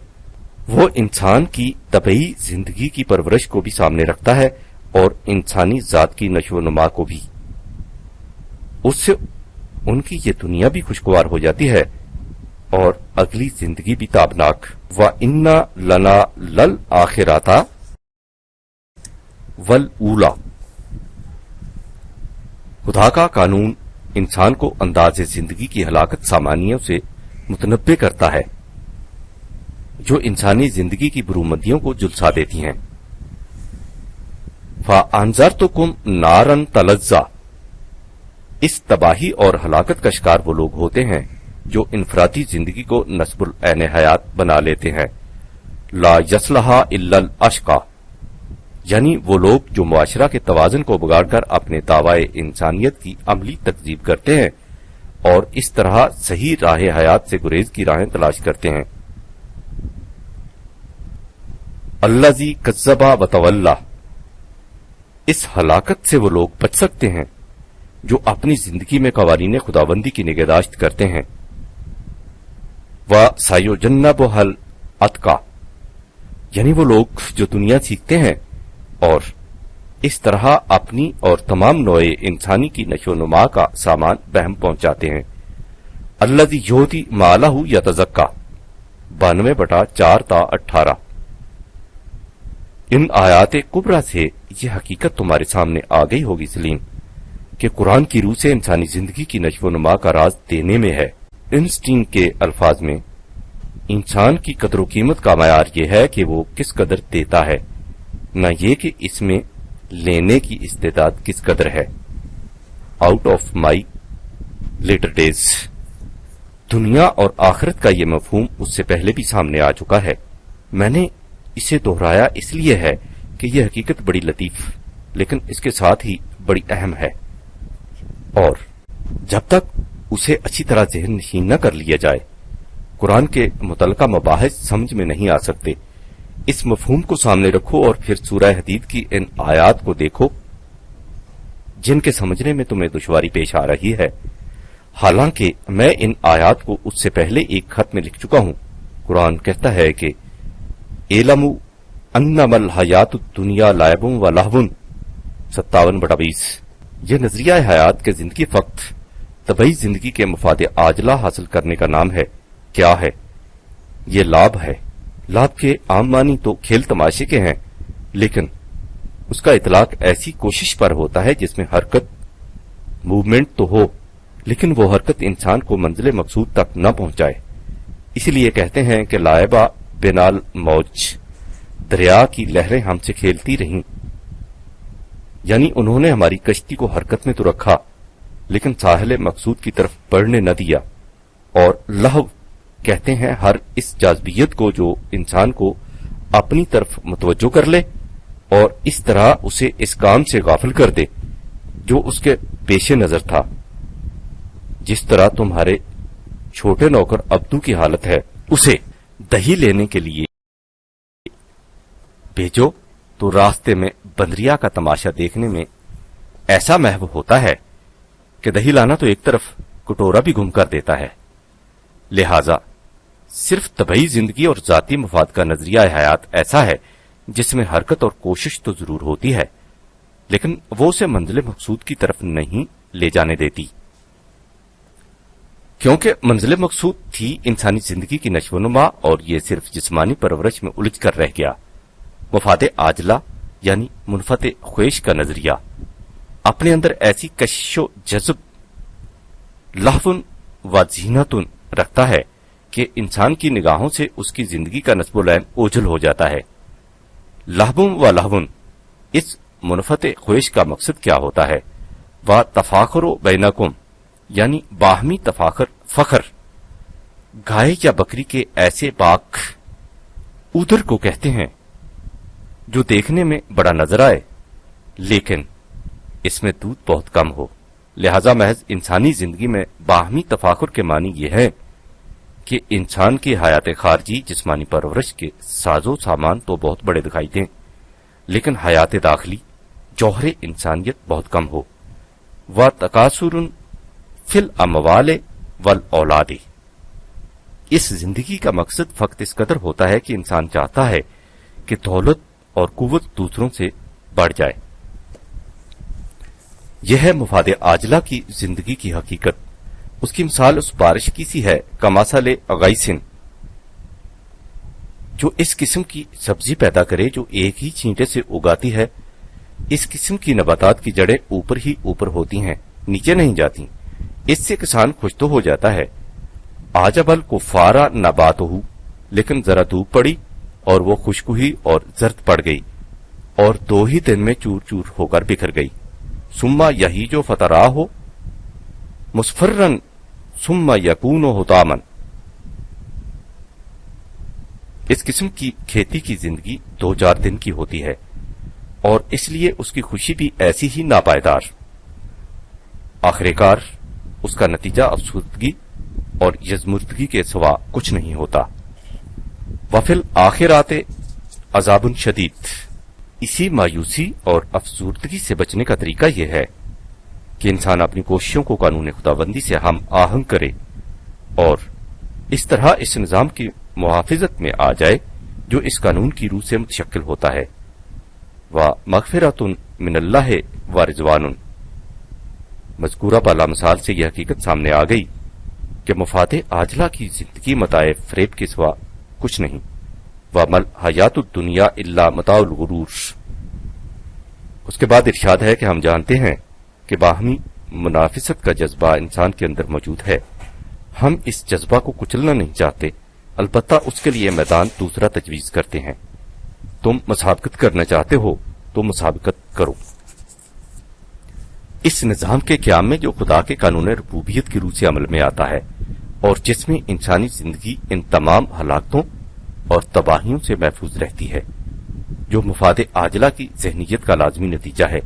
وہ انسان کی طبعی زندگی کی پرورش کو بھی سامنے رکھتا ہے اور انسانی ذات کی نشو و نما کو بھی۔ اس سے ان کی یہ دنیا بھی خوشگوار ہو جاتی ہے اور اگلی زندگی بھی تابناک۔ وَإِنَّ لَنَا لَلْآخِرَةَ وَالْأُولَى، خدا کا قانون انسان کو انداز زندگی کی ہلاکت سامانیوں سے متنبع کرتا ہے جو انسانی زندگی کی برومندیوں کو جلسا دیتی ہیں۔ فَأَنذَرْتُكُمْ نَارًا تَلَظَّىٰ، اس تباہی اور ہلاکت کا شکار وہ لوگ ہوتے ہیں جو انفرادی زندگی کو نصب العین حیات بنا لیتے ہیں۔ لا یصلحا الا الاشقى، یعنی وہ لوگ جو معاشرہ کے توازن کو بگاڑ کر اپنے دعوی انسانیت کی عملی تکذیب کرتے ہیں اور اس طرح صحیح راہ حیات سے گریز کی راہیں تلاش کرتے ہیں۔ الذی کذب وتولی، اس ہلاکت سے وہ لوگ بچ سکتے ہیں جو اپنی زندگی میں قوانین خداوندی کی نگہداشت کرتے ہیں۔ وَسَيُجَنَّبُهَا الْأَتْقَى، یعنی وہ لوگ جو دنیا سیکھتے ہیں اور اس طرح اپنی اور تمام نوع انسانی کی نشو و نما کا سامان بہم پہنچاتے ہیں۔ الذی یؤتی مالہ یتزکیٰ، 92/4-18۔ ان آیات کبریٰ سے یہ حقیقت تمہارے سامنے آ گئی ہوگی سلیم کہ قرآن کی روح سے انسانی زندگی کی نشو و نما کا راز دینے میں ہے۔ اینسٹین کے الفاظ میں انسان کی قدر و قیمت کا معیار یہ ہے کہ وہ کس قدر دیتا ہے، نہ یہ کہ اس میں لینے کی استعداد کس قدر ہے۔ Out of my latter days. دنیا اور آخرت کا یہ مفہوم اس سے پہلے بھی سامنے آ چکا ہے، میں نے اسے دہرایا اس لیے ہے کہ یہ حقیقت بڑی لطیف لیکن اس کے ساتھ ہی بڑی اہم ہے، اور جب تک اسے اچھی طرح ذہن نشین نہ کر لیا جائے قرآن کے متعلقہ مباحث سمجھ میں نہیں آ سکتے۔ اس مفہوم کو سامنے رکھو اور پھر سورہ حدید کی ان آیات کو دیکھو جن کے سمجھنے میں تمہیں دشواری پیش آ رہی ہے، حالانکہ میں ان آیات کو اس سے پہلے ایک خط میں لکھ چکا ہوں۔ قرآن کہتا ہے کہ اعلموا انما الحیات الدنیا لعب و لہو، 57/20۔ یہ نظریہ حیات کے زندگی فقط طبعی زندگی کے مفاد عاجلہ حاصل کرنے کا نام ہے۔ کیا ہے یہ؟ لعب ہے۔ لعب کے عام معنی تو کھیل تماشے کے ہیں، لیکن اس کا اطلاق ایسی کوشش پر ہوتا ہے جس میں حرکت، موومنٹ تو ہو لیکن وہ حرکت انسان کو منزل مقصود تک نہ پہنچائے۔ اسی لیے کہتے ہیں کہ لائبہ بنال موج، دریا کی لہریں ہم سے کھیلتی رہیں، یعنی انہوں نے ہماری کشتی کو حرکت میں تو رکھا لیکن ساحل مقصود کی طرف بڑھنے نہ دیا۔ اور لہو کہتے ہیں ہر اس جاذبیت کو جو انسان کو اپنی طرف متوجہ کر لے اور اس طرح اسے اس کام سے غافل کر دے جو اس کے پیش نظر تھا، جس طرح تمہارے چھوٹے نوکر عبدو کی حالت ہے۔ اسے دہی لینے کے لیے بھیجو تو راستے میں بندریا کا تماشا دیکھنے میں ایسا محو ہوتا ہے کہ دہی لانا تو ایک طرف کٹورا بھی گم کر دیتا ہے۔ لہذا صرف طبعی زندگی اور ذاتی مفاد کا نظریہ حیات ایسا ہے جس میں حرکت اور کوشش تو ضرور ہوتی ہے لیکن وہ اسے منزل مقصود کی طرف نہیں لے جانے دیتی، کیونکہ منزل مقصود تھی انسانی زندگی کی نشو و نما اور یہ صرف جسمانی پرورش میں الجھ کر رہ گیا۔ مفاد عاجلہ یعنی منفعت خواہش کا نظریہ اپنے اندر ایسی کشش و جذب، لہو و زینت رکھتا ہے کہ انسان کی نگاہوں سے اس کی زندگی کا نصب العین اوجھل ہو جاتا ہے۔ لہو و لہون، اس منفعت خواہش کا مقصد کیا ہوتا ہے؟ وہ تفاخر بینکم، یعنی باہمی تفاخر، فخر۔ گائے یا بکری کے ایسے باک ادھر کو کہتے ہیں جو دیکھنے میں بڑا نظر آئے لیکن اس میں دودھ بہت کم ہو۔ لہذا محض انسانی زندگی میں باہمی تفاخر کے معنی یہ ہے کہ انسان کی حیات خارجی جسمانی پرورش کے ساز و سامان تو بہت بڑے دکھائی دیں، لیکن حیات داخلی جوہر انسانیت بہت کم ہو۔ وَتَكَاثُرٌ فِي الْأَمْوَالِ وَالْأَوْلَادِ، اس زندگی کا مقصد فقط اس قدر ہوتا ہے کہ انسان چاہتا ہے کہ دولت اور قوت دوسروں سے بڑھ جائے۔ یہ ہے مفاد عاجلہ کی زندگی کی حقیقت۔ اس کی مثال اس بارش کی سی ہے، کمثل غیث، جو اس قسم کی سبزی پیدا کرے جو ایک ہی چھینٹے سے اگاتی ہے۔ اس قسم کی نباتات کی جڑیں اوپر ہی اوپر ہوتی ہیں، نیچے نہیں جاتی۔ اس سے کسان خوش تو ہو جاتا ہے۔ عجب الکفار نباتہ، لیکن ذرا دھوپ پڑی اور وہ خشک ہوئی اور زرد پڑ گئی اور 2 ہی دن میں چور چور ہو کر بکھر گئی۔ ثم یہیج فتراہ مصفرا ثم یکون حطاما، اس قسم کی کھیتی کی زندگی 2-4 دن کی ہوتی ہے اور اس لیے اس کی خوشی بھی ایسی ہی ناپائیدار۔ آخر کار اس کا نتیجہ افسردگی اور یزمردگی کے سوا کچھ نہیں ہوتا۔ وفی الآخرات عذاب شدید، اسی مایوسی اور افسردگی سے بچنے کا طریقہ یہ ہے کہ انسان اپنی کوششوں کو قانون خداوندی سے ہم آہنگ کرے اور اس طرح اس نظام کی محافظت میں آ جائے جو اس قانون کی روح سے متشکل ہوتا ہے۔ وَمَغْفِرَةٌ مِّنَ اللَّهِ وَرِضْوَانٌ، مذکورہ بالا مثال سے یہ حقیقت سامنے آ گئی کہ مفاد عاجلہ کی زندگی متاع فریب کے سوا کچھ نہیں۔ وَمَا الْحَيَاةُ الدُّنْيَا إِلَّا مَتَاعُ الْغُرُورِ، اس کے بعد ارشاد ہے کہ ہم جانتے ہیں کہ باہمی منافست کا جذبہ انسان کے اندر موجود ہے۔ ہم اس جذبہ کو کچلنا نہیں چاہتے، البتہ اس کے لیے میدان دوسرا تجویز کرتے ہیں۔ تم مسابقت کرنا چاہتے ہو تو مسابقت کرو۔ اس نظام کے قیام میں جو خدا کے قانون ربوبیت کی روح سے عمل میں آتا ہے اور جس میں انسانی زندگی ان تمام ہلاکتوں اور تباہیوں سے محفوظ رہتی ہے، جو مفاد عاجلہ کی ذہنیت کا لازمی نتیجہ ہے۔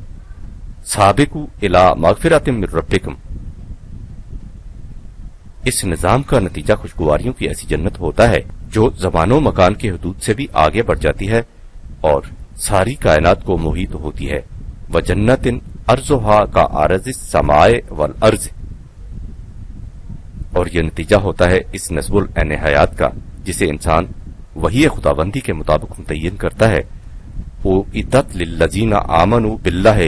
سابقوا الی مغفرۃ من ربکم، اس نظام کا نتیجہ خوشگواریوں کی ایسی جنت ہوتا ہے جو زمان و مکان کے حدود سے بھی آگے بڑھ جاتی ہے اور ساری کائنات کو محیط ہوتی ہے۔ وجنت ارضھا کعرض السماء والارض، اور یہ نتیجہ ہوتا ہے اس نصب العین حیات کا جسے انسان وحی خداوندی کے مطابق متعین کرتا ہے۔ اعدت للذین آمنوا باللہ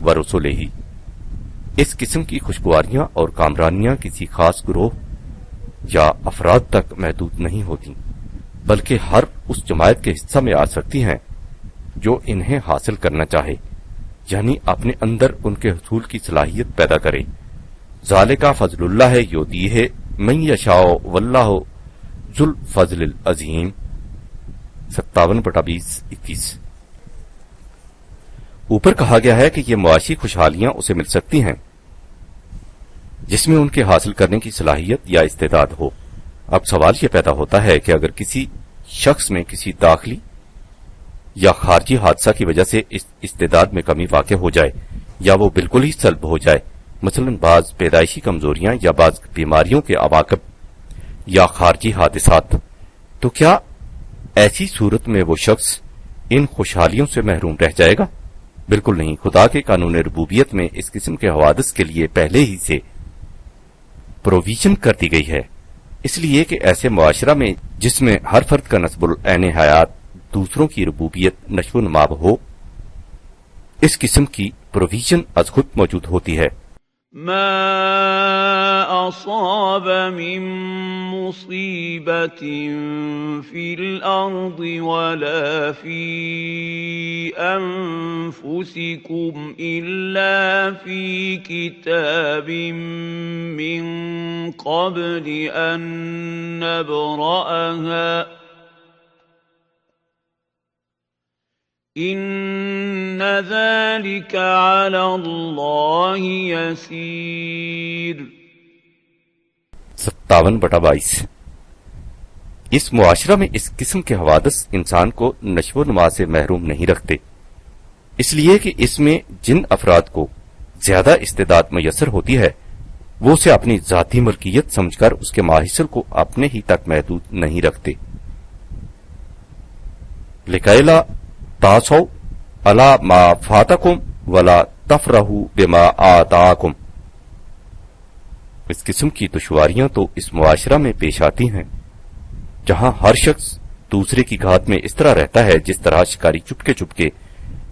ورسلہ، اس قسم کی خوشگواریاں اور کامرانیاں کسی خاص گروہ یا افراد تک محدود نہیں ہوتی، بلکہ ہر اس جماعت کے حصہ میں آ سکتی ہیں جو انہیں حاصل کرنا چاہے، یعنی اپنے اندر ان کے حصول کی صلاحیت پیدا کرے۔ ذالک فضل اللہ یؤتیہ من یشاء واللہ ذو الفضل العظیم، 57/20-21۔ اوپر کہا گیا ہے کہ یہ معاشی خوشحالیاں اسے مل سکتی ہیں جس میں ان کے حاصل کرنے کی صلاحیت یا استعداد ہو۔ اب سوال یہ پیدا ہوتا ہے کہ اگر کسی شخص میں کسی داخلی یا خارجی حادثہ کی وجہ سے اس استعداد میں کمی واقع ہو جائے یا وہ بالکل ہی سلب ہو جائے، مثلا بعض پیدائشی کمزوریاں یا بعض بیماریوں کے عواقب یا خارجی حادثات، تو کیا ایسی صورت میں وہ شخص ان خوشحالیوں سے محروم رہ جائے گا؟ بالکل نہیں۔ خدا کے قانون ربوبیت میں اس قسم کے حوادث کے لیے پہلے ہی سے پروویژن کر دی گئی ہے، اس لیے کہ ایسے معاشرہ میں جس میں ہر فرد کا نصب العین حیات دوسروں کی ربوبیت نشو و نما ہو، اس قسم کی پروویژن از خود موجود ہوتی ہے۔ ما أصاب من مصيبة في الأرض ولا في أنفسكم إلا في كتاب من قبل أن نبرأها إن ذلك على الله يسير۔ 57/22۔ اس معاشرہ میں اس قسم کے حوادث انسان کو نشو و نما سے محروم نہیں رکھتے، اس لیے کہ اس میں جن افراد کو زیادہ استعداد میسر ہوتی ہے وہ اسے اپنی ذاتی ملکیت سمجھ کر اس کے ماحصل کو اپنے ہی تک محدود نہیں رکھتے. لکیلا تاسو علی ما فاتکم ولا تفرحوا بما آتاکم. اس قسم کی دشواریاں تو اس معاشرہ میں پیش آتی ہیں جہاں ہر شخص دوسرے کی گھات میں اس طرح رہتا ہے جس طرح شکاری چپکے چپکے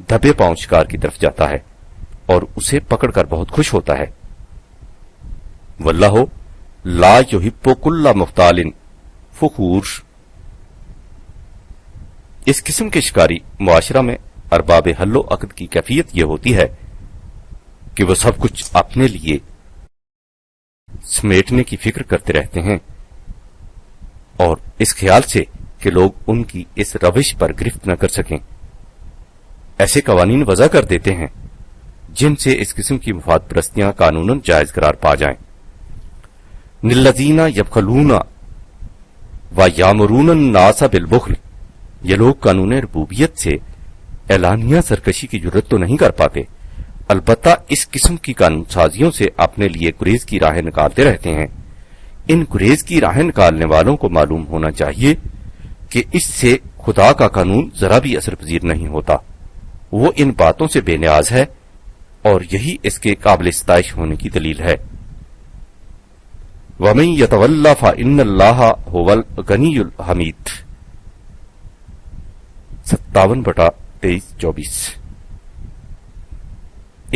دبے پاؤں شکار کی طرف جاتا ہے اور اسے پکڑ کر بہت خوش ہوتا ہے. واللہ لا یحب کل مختال فخور. اس قسم کے شکاری معاشرہ میں ارباب حل و عقد کی کیفیت یہ ہوتی ہے کہ وہ سب کچھ اپنے لیے سمیٹنے کی فکر کرتے رہتے ہیں اور اس خیال سے کہ لوگ ان کی اس روش پر گرفت نہ کر سکیں ایسے قوانین وضع کر دیتے ہیں جن سے اس قسم کی مفاد پرستیاں قانوناً جائز قرار پا جائیں. للذین یبخلون و یامرون الناس بالبخل. یہ لوگ قانون ربوبیت سے اعلانیہ سرکشی کی جرت تو نہیں کر پاتے، البتہ اس قسم کی قانون سازیوں سے اپنے لیے گریز کی راہیں نکالتے رہتے ہیں. ان گریز کی راہیں نکالنے والوں کو معلوم ہونا چاہیے کہ اس سے خدا کا قانون ذرا بھی اثر پذیر نہیں ہوتا. وہ ان باتوں سے بے نیاز ہے اور یہی اس کے قابل ستائش ہونے کی دلیل ہے. وَمَن يَتَوَلَّ فَإِنَّ اللَّهَ هُوَ الْغَنِيُّ الْحَمِيدُ. 57/23-24.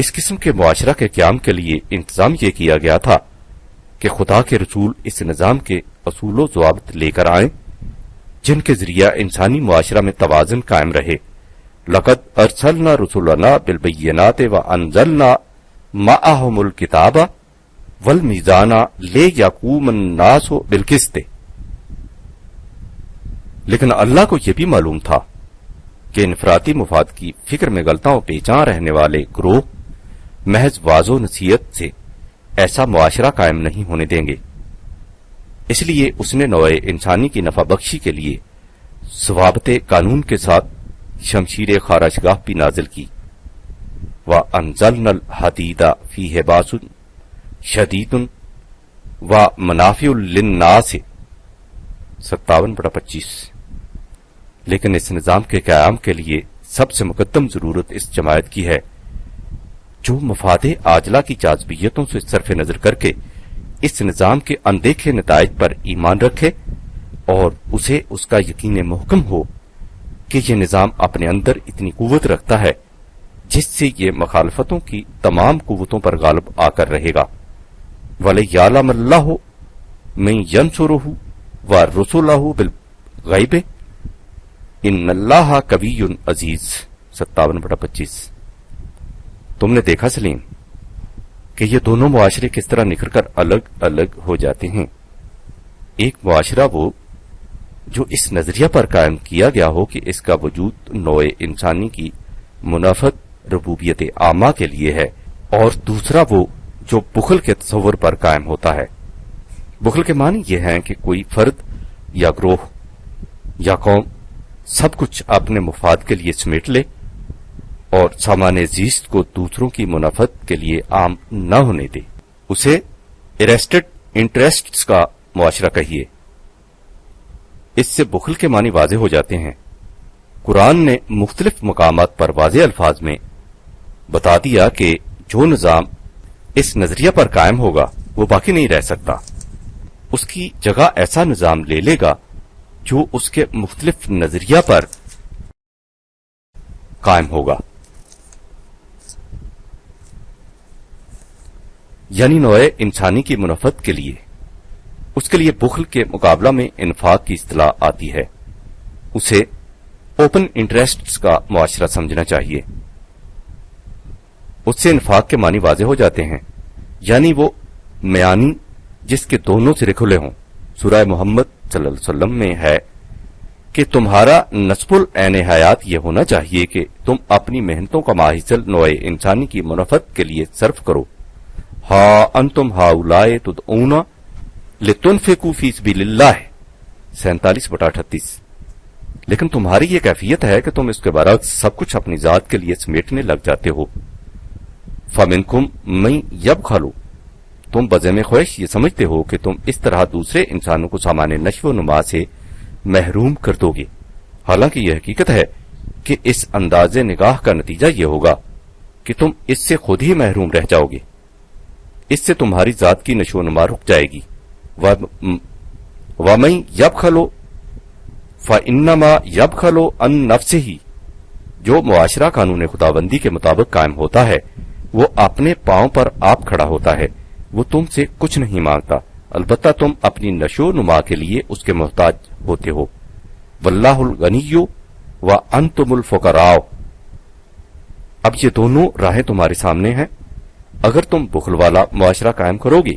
اس قسم کے معاشرہ کے قیام کے لیے انتظام یہ کیا گیا تھا کہ خدا کے رسول اس نظام کے اصول و ضوابط لے کر آئیں جن کے ذریعہ انسانی معاشرہ میں توازن قائم رہے. لقد ارسلنا رسولنا بالبینات وانزلنا معهم الکتاب والمیزان لیقوم الناس بالقسط. لیکن اللہ کو یہ بھی معلوم تھا کہ انفرادی مفاد کی فکر میں غلطاں پیچاں رہنے والے گروہ محض واض و نصیحت سے ایسا معاشرہ قائم نہیں ہونے دیں گے. اس لیے اس نے نوع انسانی کی نفع بخشی کے لیے ضوابط قانون کے ساتھ شمشیر خارشگاہ بھی نازل کی. وَأَنزَلْنَا الْحَدِيدَ فِيهِ بَأْسٌ شَدِيدٌ وَمَنَافِعُ لِلنَّاسِ. 57/25. لیکن اس نظام کے قیام کے لیے سب سے مقدم ضرورت اس جماعت کی ہے جو مفاد عاجلہ کی جاذبیتوں سے صرف نظر کر کے اس نظام کے اندیکھے نتائج پر ایمان رکھے اور اسے اس کا یقین محکم ہو کہ یہ نظام اپنے اندر اتنی قوت رکھتا ہے جس سے یہ مخالفتوں کی تمام قوتوں پر غالب آ کر رہے گا. وَلِيَعْلَمَ اللَّهُ مَن يَنصُرُهُ وَرُسُلَهُ بِالْغَيْبِ إِنَّ اللَّهَ قَوِيٌّ عَزِيزٌ. 57/25. تم نے دیکھا سلیم کہ یہ دونوں معاشرے کس طرح نکھر کر الگ الگ ہو جاتے ہیں. ایک معاشرہ وہ جو اس نظریہ پر قائم کیا گیا ہو کہ اس کا وجود نوع انسانی کی منافت ربوبیت عامہ کے لیے ہے، اور دوسرا وہ جو بخل کے تصور پر قائم ہوتا ہے. بخل کے معنی یہ ہیں کہ کوئی فرد یا گروہ یا قوم سب کچھ اپنے مفاد کے لیے سمیٹ لے اور سامان زیست کو دوسروں کی منافت کے لیے عام نہ ہونے دے. اسے ارسٹڈ انٹرسٹس کا معاشرہ کہیے. اس سے بخل کے معنی واضح ہو جاتے ہیں. قرآن نے مختلف مقامات پر واضح الفاظ میں بتا دیا کہ جو نظام اس نظریہ پر قائم ہوگا وہ باقی نہیں رہ سکتا. اس کی جگہ ایسا نظام لے لے گا جو اس کے مختلف نظریہ پر قائم ہوگا. یعنی نوع انسانی کی منافت کے لیے اس کے لیے بخل کے مقابلہ میں انفاق کی اصطلاح آتی ہے. اسے اوپن انٹرسٹس کا معاشرہ سمجھنا چاہیے. اس سے انفاق کے معنی واضح ہو جاتے ہیں، یعنی وہ میانی جس کے دونوں سرے کھلے ہوں. سورہ محمد صلی اللہ علیہ وسلم میں ہے کہ تمہارا نصب العین حیات یہ ہونا چاہیے کہ تم اپنی محنتوں کا ماحصل نوع انسانی کی منافت کے لیے صرف کرو. ہا انتم ہاؤلاء تدعون لتنفقوا فی سبیل اللہ. 47/38. لیکن تمہاری یہ کیفیت ہے کہ تم اس کے برعکس سب کچھ اپنی ذات کے لیے سمیٹنے لگ جاتے ہو. فمنکم من یبخل. تم بزم خواہش یہ سمجھتے ہو کہ تم اس طرح دوسرے انسانوں کو سامان نشو و نما سے محروم کر دو گے، حالانکہ یہ حقیقت ہے کہ اس انداز نگاہ کا نتیجہ یہ ہوگا کہ تم اس سے خود ہی محروم رہ جاؤ گے، اس سے تمہاری ذات کی نشو و نما رک جائے گی۔ وَمَن يَبْخَلُ فَإِنَّمَا يَبْخَلُ عَن نَفْسِهِ، جو معاشرہ قانون خداوندی کے مطابق قائم ہوتا ہے وہ اپنے پاؤں پر آپ کھڑا ہوتا ہے، وہ تم سے کچھ نہیں مانگتا، البتہ تم اپنی نشو و نما کے لیے اس کے محتاج ہوتے ہو۔ واللہ الغنی وانتم الفقراء، اب یہ دونوں راہیں تمہارے سامنے ہیں۔ اگر تم بخل والا معاشرہ قائم کرو گے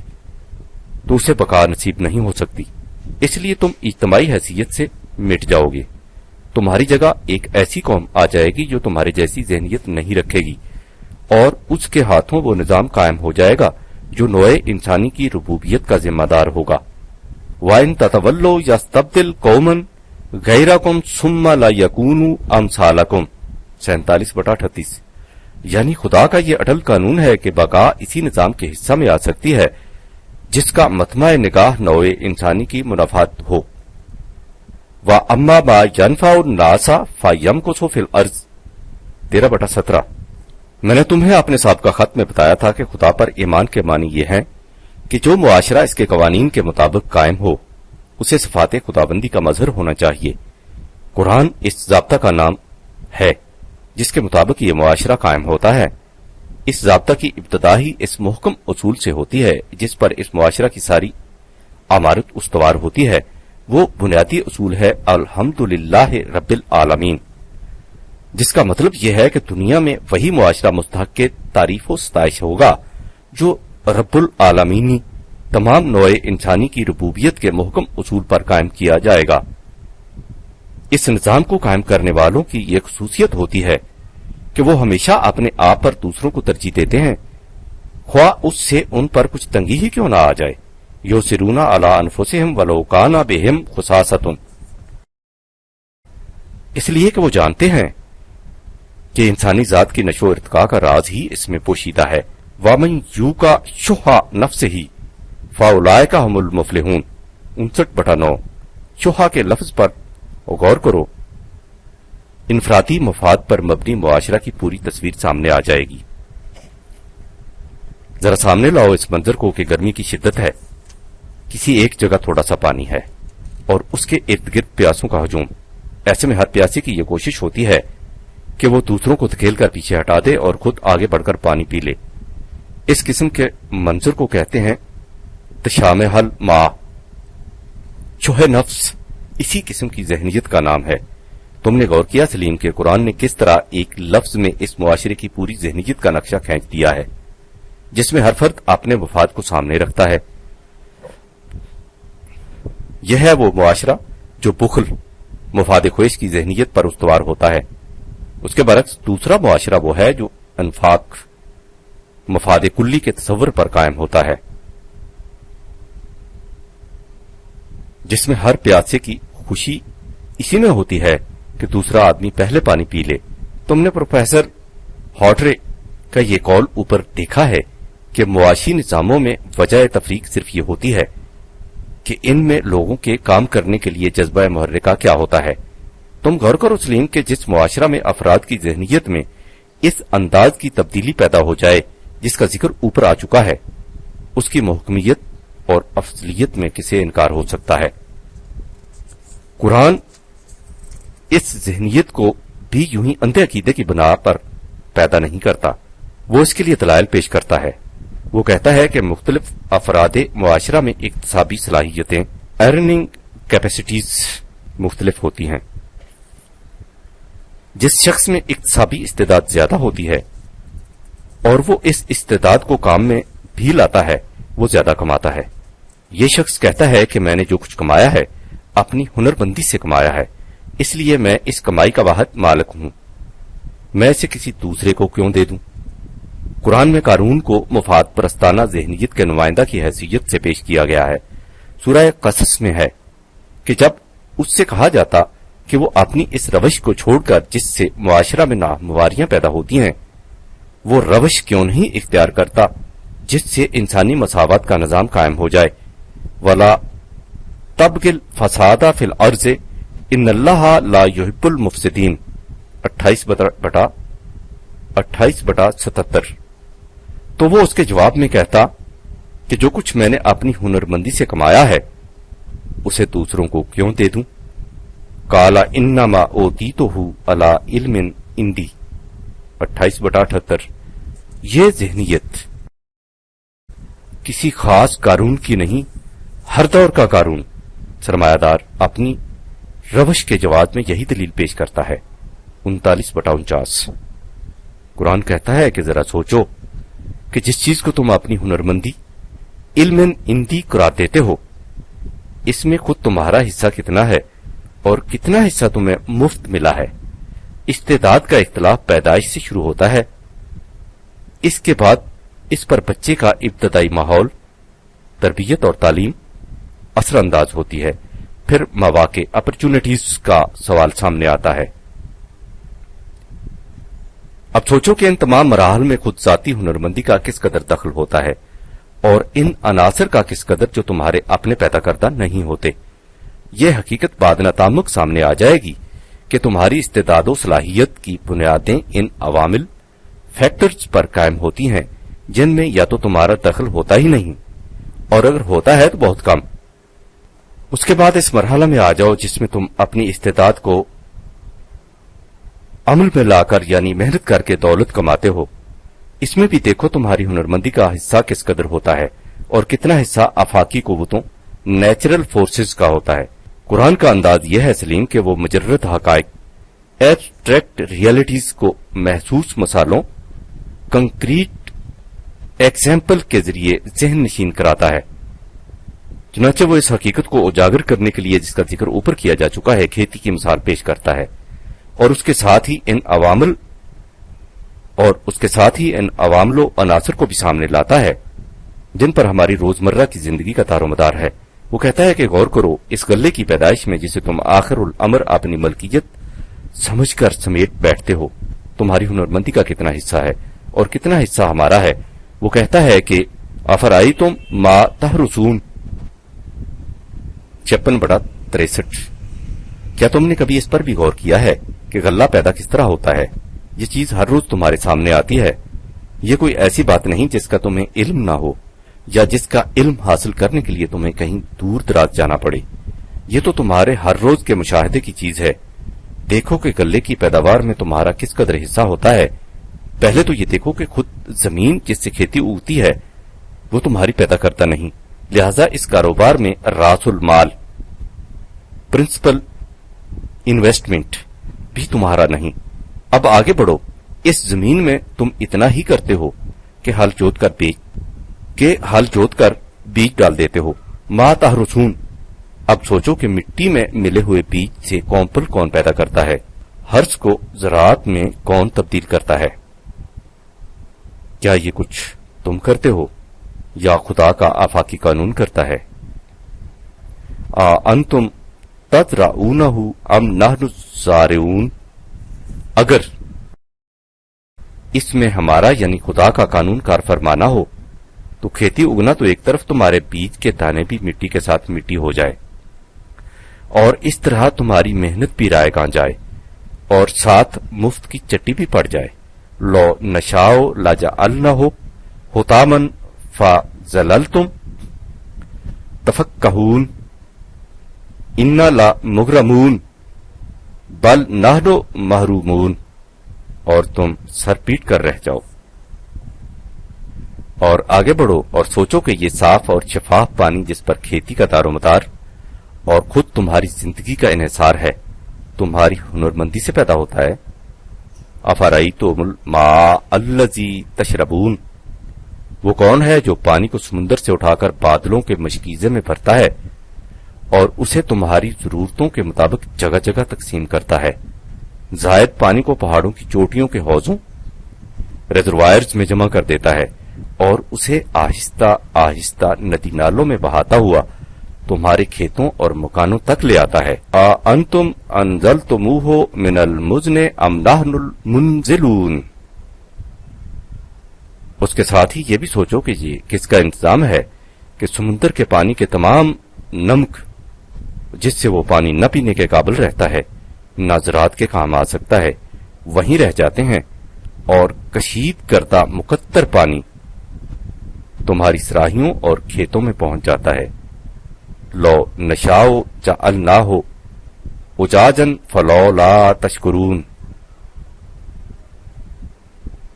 تو اسے بقا نصیب نہیں ہو سکتی، اس لیے تم اجتماعی حیثیت سے مٹ جاؤ گے۔ تمہاری جگہ ایک ایسی قوم آ جائے گی جو تمہارے جیسی ذہنیت نہیں رکھے گی، اور اس کے ہاتھوں وہ نظام قائم ہو جائے گا جو نوع انسانی کی ربوبیت کا ذمہ دار ہوگا۔ وَإِن تَتَوَلَّوْا يَسْتَبْدِلْ قَوْمًا غَيْرَكُمْ ثُمَّ لَا يَكُونُوا أَمْثَالَكُمْ 47/38، یعنی خدا کا یہ اٹل قانون ہے کہ بقا اسی نظام کے حصہ میں آ سکتی ہے جس کا مطمع نگاہ نوع انسانی کی منافعت ہو۔ وَأَمَّا مَا يَنْفَعُ النَّاسَ فَيَمْكُثُ فِي الْأَرْضِ 13/17، میں نے تمہیں اپنے سابقہ خط میں بتایا تھا کہ خدا پر ایمان کے معنی یہ ہیں کہ جو معاشرہ اس کے قوانین کے مطابق قائم ہو اسے صفات خداوندی کا مظہر ہونا چاہیے۔ قرآن اس ضابطہ کا نام ہے جس کے مطابق یہ معاشرہ قائم ہوتا ہے۔ اس ضابطہ کی ابتدا ہی اس محکم اصول سے ہوتی ہے جس پر اس معاشرہ کی ساری عمارت استوار ہوتی ہے۔ وہ بنیادی اصول ہے الحمدللہ رب العالمین، جس کا مطلب یہ ہے کہ دنیا میں وہی معاشرہ مستحق کے تعریف و ستائش ہوگا جو رب العالمینی تمام نوع انسانی کی ربوبیت کے محکم اصول پر قائم کیا جائے گا۔ اس نظام کو قائم کرنے والوں کی یہ خصوصیت ہوتی ہے کہ وہ ہمیشہ اپنے آپ پر دوسروں کو ترجیح دیتے ہیں، خواہ اس سے ان پر کچھ تنگی ہی کیوں نہ آ جائے۔ یؤثرون علی انفسہم ولو کان بہم خصاصۃ، اس لیے کہ وہ جانتے ہیں کہ انسانی ذات کی نشو و ارتقاء کا راز ہی اس میں پوشیدہ ہے۔ وَمَن یُوقَ شُحَّ نَفْسِهِ فَأُولَٰئِکَ هُمُ الْمُفْلِحُونَ 59/9، شحّ کے لفظ پر غور کرو، انفرادی مفاد پر مبنی معاشرہ کی پوری تصویر سامنے آ جائے گی۔ ذرا سامنے لاؤ اس منظر کو کہ گرمی کی شدت ہے، کسی ایک جگہ تھوڑا سا پانی ہے اور اس کے ارد گرد پیاسوں کا ہجوم۔ ایسے میں ہر پیاسے کی یہ کوشش ہوتی ہے کہ وہ دوسروں کو دھکیل کر پیچھے ہٹا دے اور خود آگے بڑھ کر پانی پی لے۔ اس قسم کے منظر کو کہتے ہیں تشامہ الماء، شح نفس اسی قسم کی ذہنیت کا نام ہے۔ تم نے غور کیا سلیم کہ قرآن نے کس طرح ایک لفظ میں اس معاشرے کی پوری ذہنیت کا نقشہ کھینچ دیا ہے جس میں ہر فرد اپنے مفاد کو سامنے رکھتا ہے۔ یہ ہے وہ معاشرہ جو بخل، مفاد خواہش کی ذہنیت پر استوار ہوتا ہے۔ اس کے برعکس دوسرا معاشرہ وہ ہے جو انفاق، مفاد کلی کے تصور پر قائم ہوتا ہے، جس میں ہر پیاسے کی خوشی اسی میں ہوتی ہے کہ دوسرا آدمی پہلے پانی پی لے۔ تم نے پروفیسر ہاٹرے کا یہ قول اوپر دیکھا ہے کہ معاشی نظاموں میں وجہ تفریق صرف یہ ہوتی ہے کہ ان میں لوگوں کے کام کرنے کے لیے جذبہ محرکہ کیا ہوتا ہے۔ تم غور کرو سلیم کہ جس معاشرہ میں افراد کی ذہنیت میں اس انداز کی تبدیلی پیدا ہو جائے جس کا ذکر اوپر آ چکا ہے، اس کی محکمیت اور افضلیت میں کسے انکار ہو سکتا ہے۔ قرآن اس ذہنیت کو بھی یوں ہی اندھے عقیدے کی بنا پر پیدا نہیں کرتا، وہ اس کے لیے دلائل پیش کرتا ہے۔ وہ کہتا ہے کہ مختلف افراد معاشرہ میں اکتسابی صلاحیتیں، ارننگ کیپیسٹیز مختلف ہوتی ہیں۔ جس شخص میں اکتسابی استعداد زیادہ ہوتی ہے اور وہ اس استعداد کو کام میں بھی لاتا ہے، وہ زیادہ کماتا ہے۔ یہ شخص کہتا ہے کہ میں نے جو کچھ کمایا ہے اپنی ہنر بندی سے کمایا ہے، اس لیے میں اس کمائی کا واحد مالک ہوں، میں اسے کسی دوسرے کو کیوں دے دوں۔ قرآن میں قارون کو مفاد پرستانہ ذہنیت کے نمائندہ کی حیثیت سے پیش کیا گیا ہے۔ سورہ قصص میں ہے کہ جب اس سے کہا جاتا کہ وہ اپنی اس روش کو چھوڑ کر جس سے معاشرہ میں ناہمواریاں پیدا ہوتی ہیں وہ روش کیوں نہیں اختیار کرتا جس سے انسانی مساوات کا نظام قائم ہو جائے. ولا تبغل فسادا فی الارض ان اللہ لا یحب المفسدین 28/77. تو وہ اس کے جواب میں کہتا کہ جو کچھ میں نے اپنی ہنرمندی سے کمایا ہے اسے دوسروں کو کیوں دے دوں. قال انما اوتیتہ علی علم عندی 28/78. یہ ذہنیت کسی خاص قارون کی نہیں، ہر دور کا قارون سرمایہ دار اپنی روش کے جواب میں یہی دلیل پیش کرتا ہے. 39/49. قرآن کہتا ہے کہ ذرا سوچو کہ جس چیز کو تم اپنی ہنرمندی علم عندی قرار دیتے ہو اس میں خود تمہارا حصہ کتنا ہے اور کتنا حصہ تمہیں مفت ملا ہے. استعداد کا اختلاف پیدائش سے شروع ہوتا ہے، اس کے بعد اس پر بچے کا ابتدائی ماحول، تربیت اور تعلیم اثر انداز ہوتی ہے، پھر مواقع اپرچونٹیز کا سوال سامنے آتا ہے. اب سوچو کہ ان تمام مراحل میں خود ذاتی ہنرمندی کا کس قدر دخل ہوتا ہے اور ان عناصر کا کس قدر جو تمہارے اپنے پیدا کردہ نہیں ہوتے. یہ حقیقت بعد نتامک سامنے آ جائے گی کہ تمہاری استعداد و صلاحیت کی بنیادیں ان عوامل فیکٹرز پر قائم ہوتی ہیں جن میں یا تو تمہارا دخل ہوتا ہی نہیں اور اگر ہوتا ہے تو بہت کم. اس کے بعد اس مرحلہ میں آ جاؤ جس میں تم اپنی استعداد کو عمل میں لا کر یعنی محنت کر کے دولت کماتے ہو. اس میں بھی دیکھو تمہاری ہنرمندی کا حصہ کس قدر ہوتا ہے اور کتنا حصہ آفاقی قوتوں نیچرل فورسز کا ہوتا ہے. قرآن کا انداز یہ ہے سلیم کہ وہ مجرد حقائق ایبسٹریکٹ ریئلٹیز کو محسوس مثالوں کنکریٹ ایگزامپل کے ذریعے ذہن نشین کراتا ہے. چنانچہ وہ اس حقیقت کو اجاگر کرنے کے لیے جس کا ذکر اوپر کیا جا چکا ہے کھیتی کی مثال پیش کرتا ہے اور اس کے ساتھ ہی ان عوامل و عناصر کو بھی سامنے لاتا ہے جن پر ہماری روزمرہ کی زندگی کا دار و مدار ہے. وہ کہتا ہے کہ غور کرو اس غلے کی پیدائش میں جسے تم آخر الامر اپنی ملکیت سمجھ کر سمیٹ بیٹھتے ہو تمہاری ہنرمندی کا کتنا حصہ ہے اور کتنا حصہ ہمارا ہے. وہ کہتا ہے کہ افرائیتم ما تحرسون 56/63. کیا تم نے کبھی اس پر بھی غور کیا ہے کہ غلہ پیدا کس طرح ہوتا ہے؟ یہ چیز ہر روز تمہارے سامنے آتی ہے. یہ کوئی ایسی بات نہیں جس کا تمہیں علم نہ ہو یا جس کا علم حاصل کرنے کے لیے تمہیں کہیں دور دراز جانا پڑے. یہ تو تمہارے ہر روز کے مشاہدے کی چیز ہے. دیکھو کہ غلے کی پیداوار میں تمہارا کس قدر حصہ ہوتا ہے. پہلے تو یہ دیکھو کہ خود زمین جس سے کھیتی اگتی ہے وہ تمہاری پیدا کرتا نہیں، لہذا اس کاروبار میں راس المال پرنسپل انویسٹمنٹ بھی تمہارا نہیں. اب آگے بڑھو. اس زمین میں تم اتنا ہی کرتے ہو کہ ہل جوت کر بیج ڈال دیتے ہو. ما تحرسون. اب سوچو کہ مٹی میں ملے ہوئے بیج سے کونپل کون پیدا کرتا ہے؟ ہرس کو زراعت میں کون تبدیل کرتا ہے؟ کیا یہ کچھ تم کرتے ہو یا خدا کا آفاقی قانون کرتا ہے؟ انتم تزرعونہ ام نحن الزارعون. اگر اس میں ہمارا یعنی خدا کا قانون کار فرمانا ہو تو کھیتی اگنا تو ایک طرف تمہارے بیج کے دانے بھی مٹی کے ساتھ مٹی ہو جائے اور اس طرح تمہاری محنت بھی رائے گاں جائے اور ساتھ مفت کی چٹی بھی پڑ جائے. لو نشاؤ لجعلنہ حطاما فظللتم تفکہون انا لمغرمون بل نحن محرومون. اور تم سر پیٹ کر رہ جاؤ. اور آگے بڑھو اور سوچو کہ یہ صاف اور شفاف پانی جس پر کھیتی کا دار و مدار اور خود تمہاری زندگی کا انحصار ہے تمہاری ہنرمندی سے پیدا ہوتا ہے. افرأیتم الماء الذی تشربون. وہ کون ہے جو پانی کو سمندر سے اٹھا کر بادلوں کے مشکیزے میں بھرتا ہے اور اسے تمہاری ضرورتوں کے مطابق جگہ جگہ تقسیم کرتا ہے. زائد پانی کو پہاڑوں کی چوٹیوں کے حوضوں ریزروائرز میں جمع کر دیتا ہے اور اسے آہستہ آہستہ ندی نالوں میں بہاتا ہوا تمہارے کھیتوں اور مکانوں تک لے آتا ہے. انتم انزلتموہ من المزن ام نحن المنزلون. اس کے ساتھ ہی یہ بھی سوچو کہ یہ کس کا انتظام ہے کہ سمندر کے پانی کے تمام نمک جس سے وہ پانی نہ پینے کے قابل رہتا ہے، نہ زراعت کے کام آ سکتا ہے، وہیں رہ جاتے ہیں، اور کشید کردہ مقطر پانی تمہاری سراہیوں اور کھیتوں میں پہنچ جاتا ہے۔ لو نشاؤ جعلناہ اجاجا فلولا تشکرون۔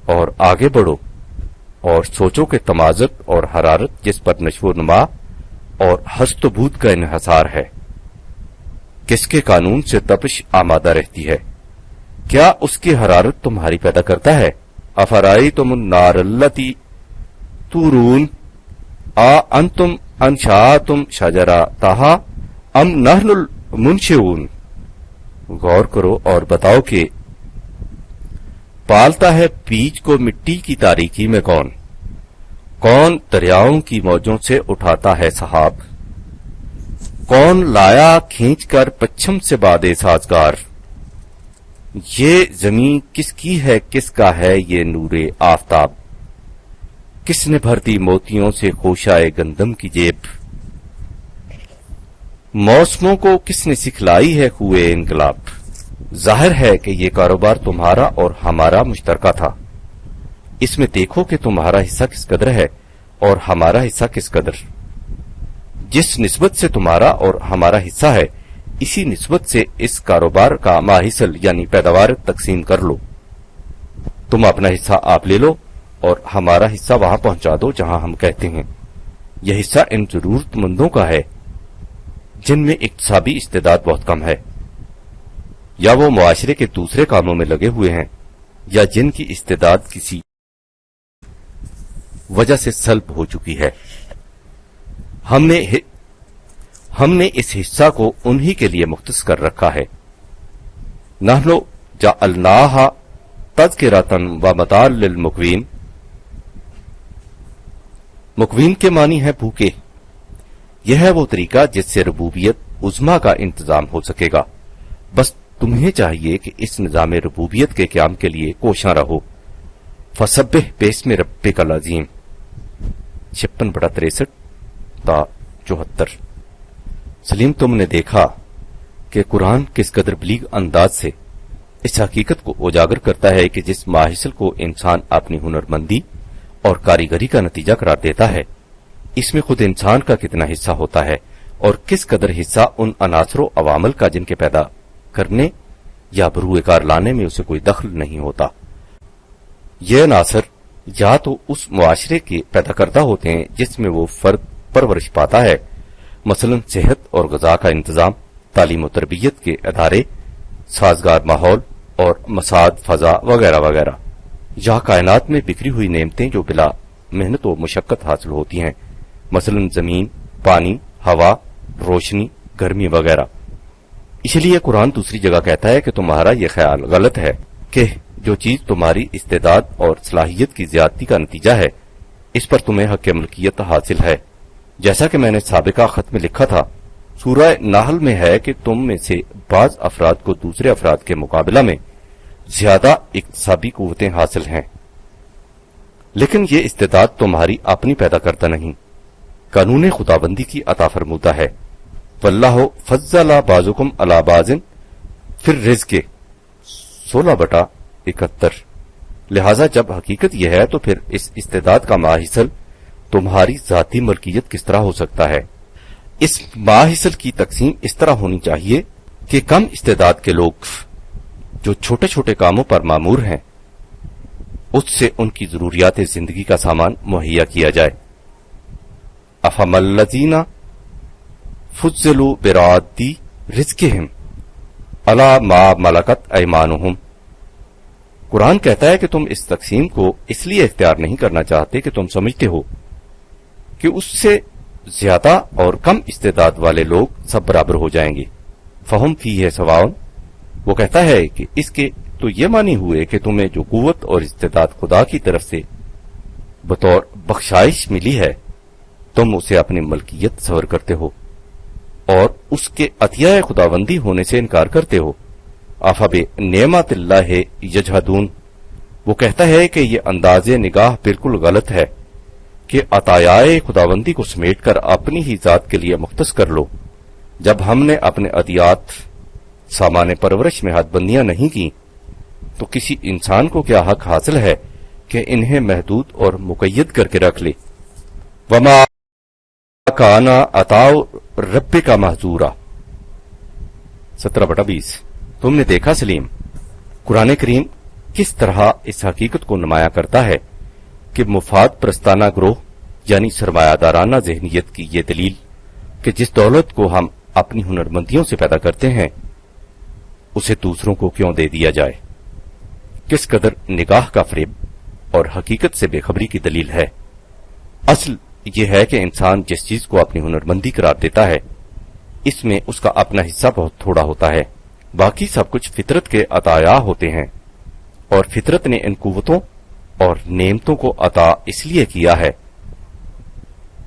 اور آگے بڑھو اور سوچو کہ تمازت اور حرارت جس پر نشو و نما اور ہست و بود کا انحصار ہے، کس کے قانون سے تپش آمادہ رہتی ہے؟ کیا اس کی حرارت تمہاری پیدا کرتا ہے؟ افرأیتم النار التی تورون انتم انشأتم شجرتها ام نحن المنشئون۔ غور کرو اور بتاؤ کہ پالتا ہے بیج کو مٹی کی تاریکی میں کون دریاؤں کی موجوں سے اٹھاتا ہے سحاب، کون لایا کھینچ کر پچھم سے بادے سازگار، یہ زمین کس کی ہے، کس کا ہے یہ نور آفتاب، کس نے بھر دی موتیوں سے خوشائے گندم کی جیب، موسموں کو کس نے سکھلائی ہے ہوئے انقلاب۔ ظاہر ہے کہ یہ کاروبار تمہارا اور ہمارا مشترکہ تھا، اس میں دیکھو کہ تمہارا حصہ کس قدر ہے اور ہمارا حصہ کس قدر۔ جس نسبت سے تمہارا اور ہمارا حصہ ہے، اسی نسبت سے اس کاروبار کا ماحصل یعنی پیداوار تقسیم کر لو۔ تم اپنا حصہ آپ لے لو اور ہمارا حصہ وہاں پہنچا دو جہاں ہم کہتے ہیں۔ یہ حصہ ان ضرورت مندوں کا ہے جن میں اقتصادی استعداد بہت کم ہے، یا وہ معاشرے کے دوسرے کاموں میں لگے ہوئے ہیں، یا جن کی استعداد کسی وجہ سے سلب ہو چکی ہے۔ ہم نے اس حصہ کو انہی کے لیے مختص کر رکھا ہے۔ نحن جعلناہ تذکرۃ ومتاع للمقوین۔ مقوین کے معنی ہے بھوکے۔ یہ ہے وہ طریقہ جس سے ربوبیت عظما کا انتظام ہو سکے گا۔ بس تمہیں چاہیے کہ اس نظام ربوبیت کے قیام کے لیے کوشاں رہو۔ فسبح باسم ربک العظیم 56/63 تا 74۔ سلیم، تم نے دیکھا کہ قرآن کس قدر بلیغ انداز سے اس حقیقت کو اجاگر کرتا ہے کہ جس ماحصل کو انسان اپنی ہنرمندی اور کاریگری کا نتیجہ قرار دیتا ہے، اس میں خود انسان کا کتنا حصہ ہوتا ہے اور کس قدر حصہ ان عناصر و عوامل کا جن کے پیدا کرنے یا بروئے کار لانے میں اسے کوئی دخل نہیں ہوتا۔ یہ عناصر یا تو اس معاشرے کے پیدا کردہ ہوتے ہیں جس میں وہ فرد پرورش پاتا ہے، مثلا صحت اور غذا کا انتظام، تعلیم و تربیت کے ادارے، سازگار ماحول اور مساعد فضا وغیرہ وغیرہ، یا کائنات میں بکھری ہوئی نعمتیں جو بلا محنت و مشقت حاصل ہوتی ہیں، مثلا زمین، پانی، ہوا، روشنی، گرمی وغیرہ۔ اس لیے قرآن دوسری جگہ کہتا ہے کہ تمہارا یہ خیال غلط ہے کہ جو چیز تمہاری استعداد اور صلاحیت کی زیادتی کا نتیجہ ہے، اس پر تمہیں حق ملکیت حاصل ہے۔ جیسا کہ میں نے سابقہ خط میں لکھا تھا، سورہ نحل میں ہے کہ تم میں سے بعض افراد کو دوسرے افراد کے مقابلہ میں زیادہ اکتسابی قوتیں حاصل ہیں، لیکن یہ استعداد تمہاری اپنی پیدا کرتا نہیں، قانون خداوندی کی عطا فرمودہ ہے۔ واللہ فضل بعضکم علی بعض فی الرزق 16/71۔ لہذا جب حقیقت یہ ہے تو پھر اس استعداد کا ماحصل تمہاری ذاتی ملکیت کس طرح ہو سکتا ہے؟ اس ماحصل کی تقسیم اس طرح ہونی چاہیے کہ کم استعداد کے لوگ جو چھوٹے چھوٹے کاموں پر مامور ہیں، اس سے ان کی ضروریات زندگی کا سامان مہیا کیا جائے۔ افم الذین فضلوا براد رزقہم علی ما ملکت ایمانہم۔ قرآن کہتا ہے کہ تم اس تقسیم کو اس لیے اختیار نہیں کرنا چاہتے کہ تم سمجھتے ہو کہ اس سے زیادہ اور کم استعداد والے لوگ سب برابر ہو جائیں گے۔ فہم فیہ سواء، وہ کہتا ہے کہ اس کے تو یہ معنی ہوئے کہ تمہیں جو قوت اور استعداد خدا کی طرف سے بطور بخشائش ملی ہے، تم اسے اپنی ملکیت تصور کرتے ہو اور اس کے عطیہ خداوندی ہونے سے انکار کرتے ہو۔ افب نعمت اللہ یجحدون، وہ کہتا ہے کہ یہ انداز نگاہ بالکل غلط ہے کہ عطایائے خداوندی کو سمیٹ کر اپنی ہی ذات کے لیے مختص کر لو۔ جب ہم نے اپنے عطیات سامان پرورش میں حد بندیاں نہیں کی تو کسی انسان کو کیا حق حاصل ہے کہ انہیں محدود اور مقید کر کے رکھ لے۔ وما کانا عطاء رب کا محظورا 17/20۔ تم نے دیکھا سلیم، قرآن کریم کس طرح اس حقیقت کو نمایاں کرتا ہے کہ مفاد پرستانہ گروہ یعنی سرمایہ دارانہ ذہنیت کی یہ دلیل کہ جس دولت کو ہم اپنی ہنرمندیوں سے پیدا کرتے ہیں اسے دوسروں کو کیوں دے دیا جائے، کس قدر نگاہ کا فریب اور حقیقت سے بے خبری کی دلیل ہے۔ اصل یہ ہے کہ انسان جس چیز کو اپنی ہنرمندی قرار دیتا ہے اس میں اس کا اپنا حصہ بہت تھوڑا ہوتا ہے، باقی سب کچھ فطرت کے عطایا ہوتے ہیں، اور فطرت نے ان قوتوں اور نعمتوں کو عطا اس لیے کیا ہے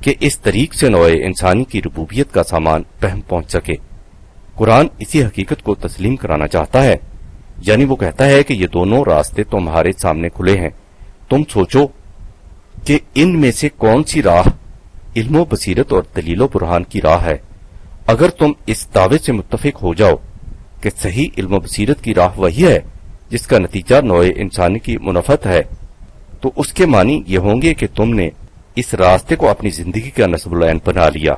کہ اس طریق سے نوع انسانی کی ربوبیت کا سامان فہم پہنچ سکے۔ قرآن اسی حقیقت کو تسلیم کرانا چاہتا ہے، یعنی وہ کہتا ہے کہ یہ دونوں راستے تمہارے سامنے کھلے ہیں، تم سوچو کہ ان میں سے کون سی راہ علم و بصیرت اور دلیل و برہان کی راہ ہے۔ اگر تم اس دعوے سے متفق ہو جاؤ کہ صحیح علم و بصیرت کی راہ وہی ہے جس کا نتیجہ نوع انسانی کی منفعت ہے، تو اس کے معنی یہ ہوں گے کہ تم نے اس راستے کو اپنی زندگی کا نصب العین بنا لیا۔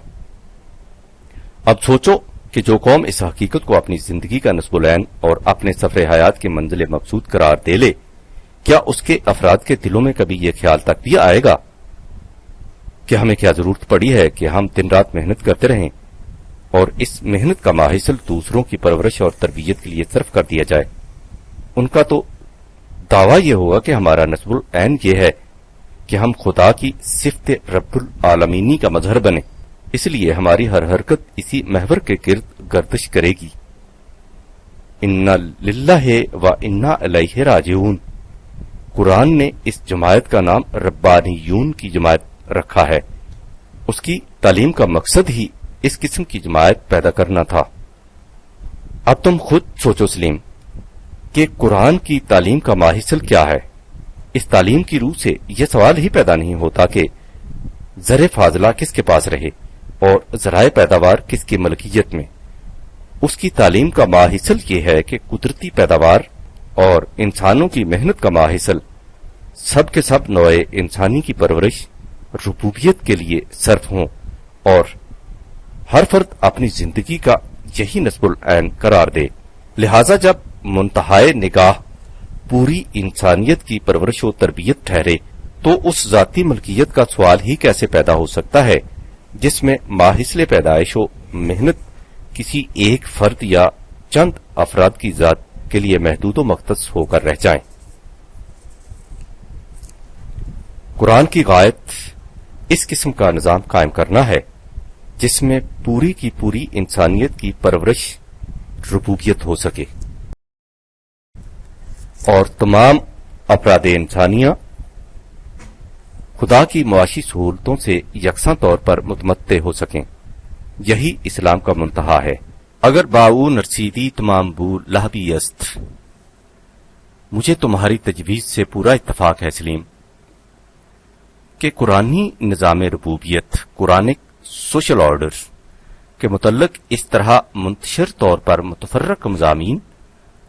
اب سوچو کہ جو قوم اس حقیقت کو اپنی زندگی کا نصب العین اور اپنے سفر حیات کی منزل مقصود قرار دے لے، کیا اس کے افراد کے دلوں میں کبھی یہ خیال تک بھی آئے گا کہ ہمیں کیا ضرورت پڑی ہے کہ ہم دن رات محنت کرتے رہیں اور اس محنت کا ماحصل دوسروں کی پرورش اور تربیت کے لیے صرف کر دیا جائے؟ ان کا تو دعویٰ یہ ہوگا کہ ہمارا نصب العین یہ ہے کہ ہم خدا کی صفت رب العالمینی کا مظہر بنے، اس لیے ہماری ہر حرکت اسی محور کے گرد گردش کرے گی۔ انا للہ و انا الیہ راجعون۔ قرآن نے اس جماعت کا نام ربانیون کی جماعت رکھا ہے، اس کی تعلیم کا مقصد ہی اس قسم کی جماعت پیدا کرنا تھا۔ اب تم خود سوچو سلیم کہ قرآن کی تعلیم کا ماحصل کیا ہے۔ اس تعلیم کی روح سے یہ سوال ہی پیدا نہیں ہوتا کہ زر فاضلہ کس کے پاس رہے اور ذرائع پیداوار کس کی ملکیت میں۔ اس کی تعلیم کا ماحصل یہ ہے کہ قدرتی پیداوار اور انسانوں کی محنت کا ماحصل سب کے سب نوع انسانی کی پرورش ربوبیت کے لیے صرف ہوں، اور ہر فرد اپنی زندگی کا یہی نصب العین قرار دے۔ لہذا جب منتہائے نگاہ پوری انسانیت کی پرورش و تربیت ٹھہرے تو اس ذاتی ملکیت کا سوال ہی کیسے پیدا ہو سکتا ہے جس میں ماحصل پیدائش و محنت کسی ایک فرد یا چند افراد کی ذات کے لیے محدود و مختص ہو کر رہ جائیں۔ قرآن کی غایت اس قسم کا نظام قائم کرنا ہے جس میں پوری کی پوری انسانیت کی پرورش ربوبیت ہو سکے اور تمام افراد انسانیہ خدا کی معاشی سہولتوں سے یکساں طور پر متمتع ہو سکیں۔ یہی اسلام کا منتہا ہے۔ اگر باؤ نرسیدی تمام بو لہبی است۔ مجھے تمہاری تجویز سے پورا اتفاق ہے سلیم کہ قرآنی نظام ربوبیت، قرآنک سوشل آرڈر کے متعلق اس طرح منتشر طور پر متفرق مضامین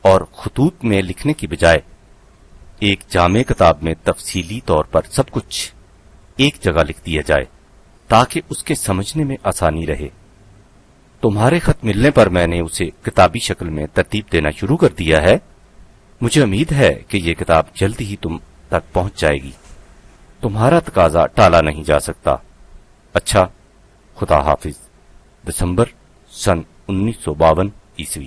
اور خطوط میں لکھنے کی بجائے ایک جامع کتاب میں تفصیلی طور پر سب کچھ ایک جگہ لکھ دیا جائے تاکہ اس کے سمجھنے میں آسانی رہے۔ تمہارے خط ملنے پر میں نے اسے کتابی شکل میں ترتیب دینا شروع کر دیا ہے۔ مجھے امید ہے کہ یہ کتاب جلد ہی تم تک پہنچ جائے گی۔ تمہارا تقاضا ٹالا نہیں جا سکتا۔ اچھا، خدا حافظ۔ دسمبر سن 1952 عیسوی۔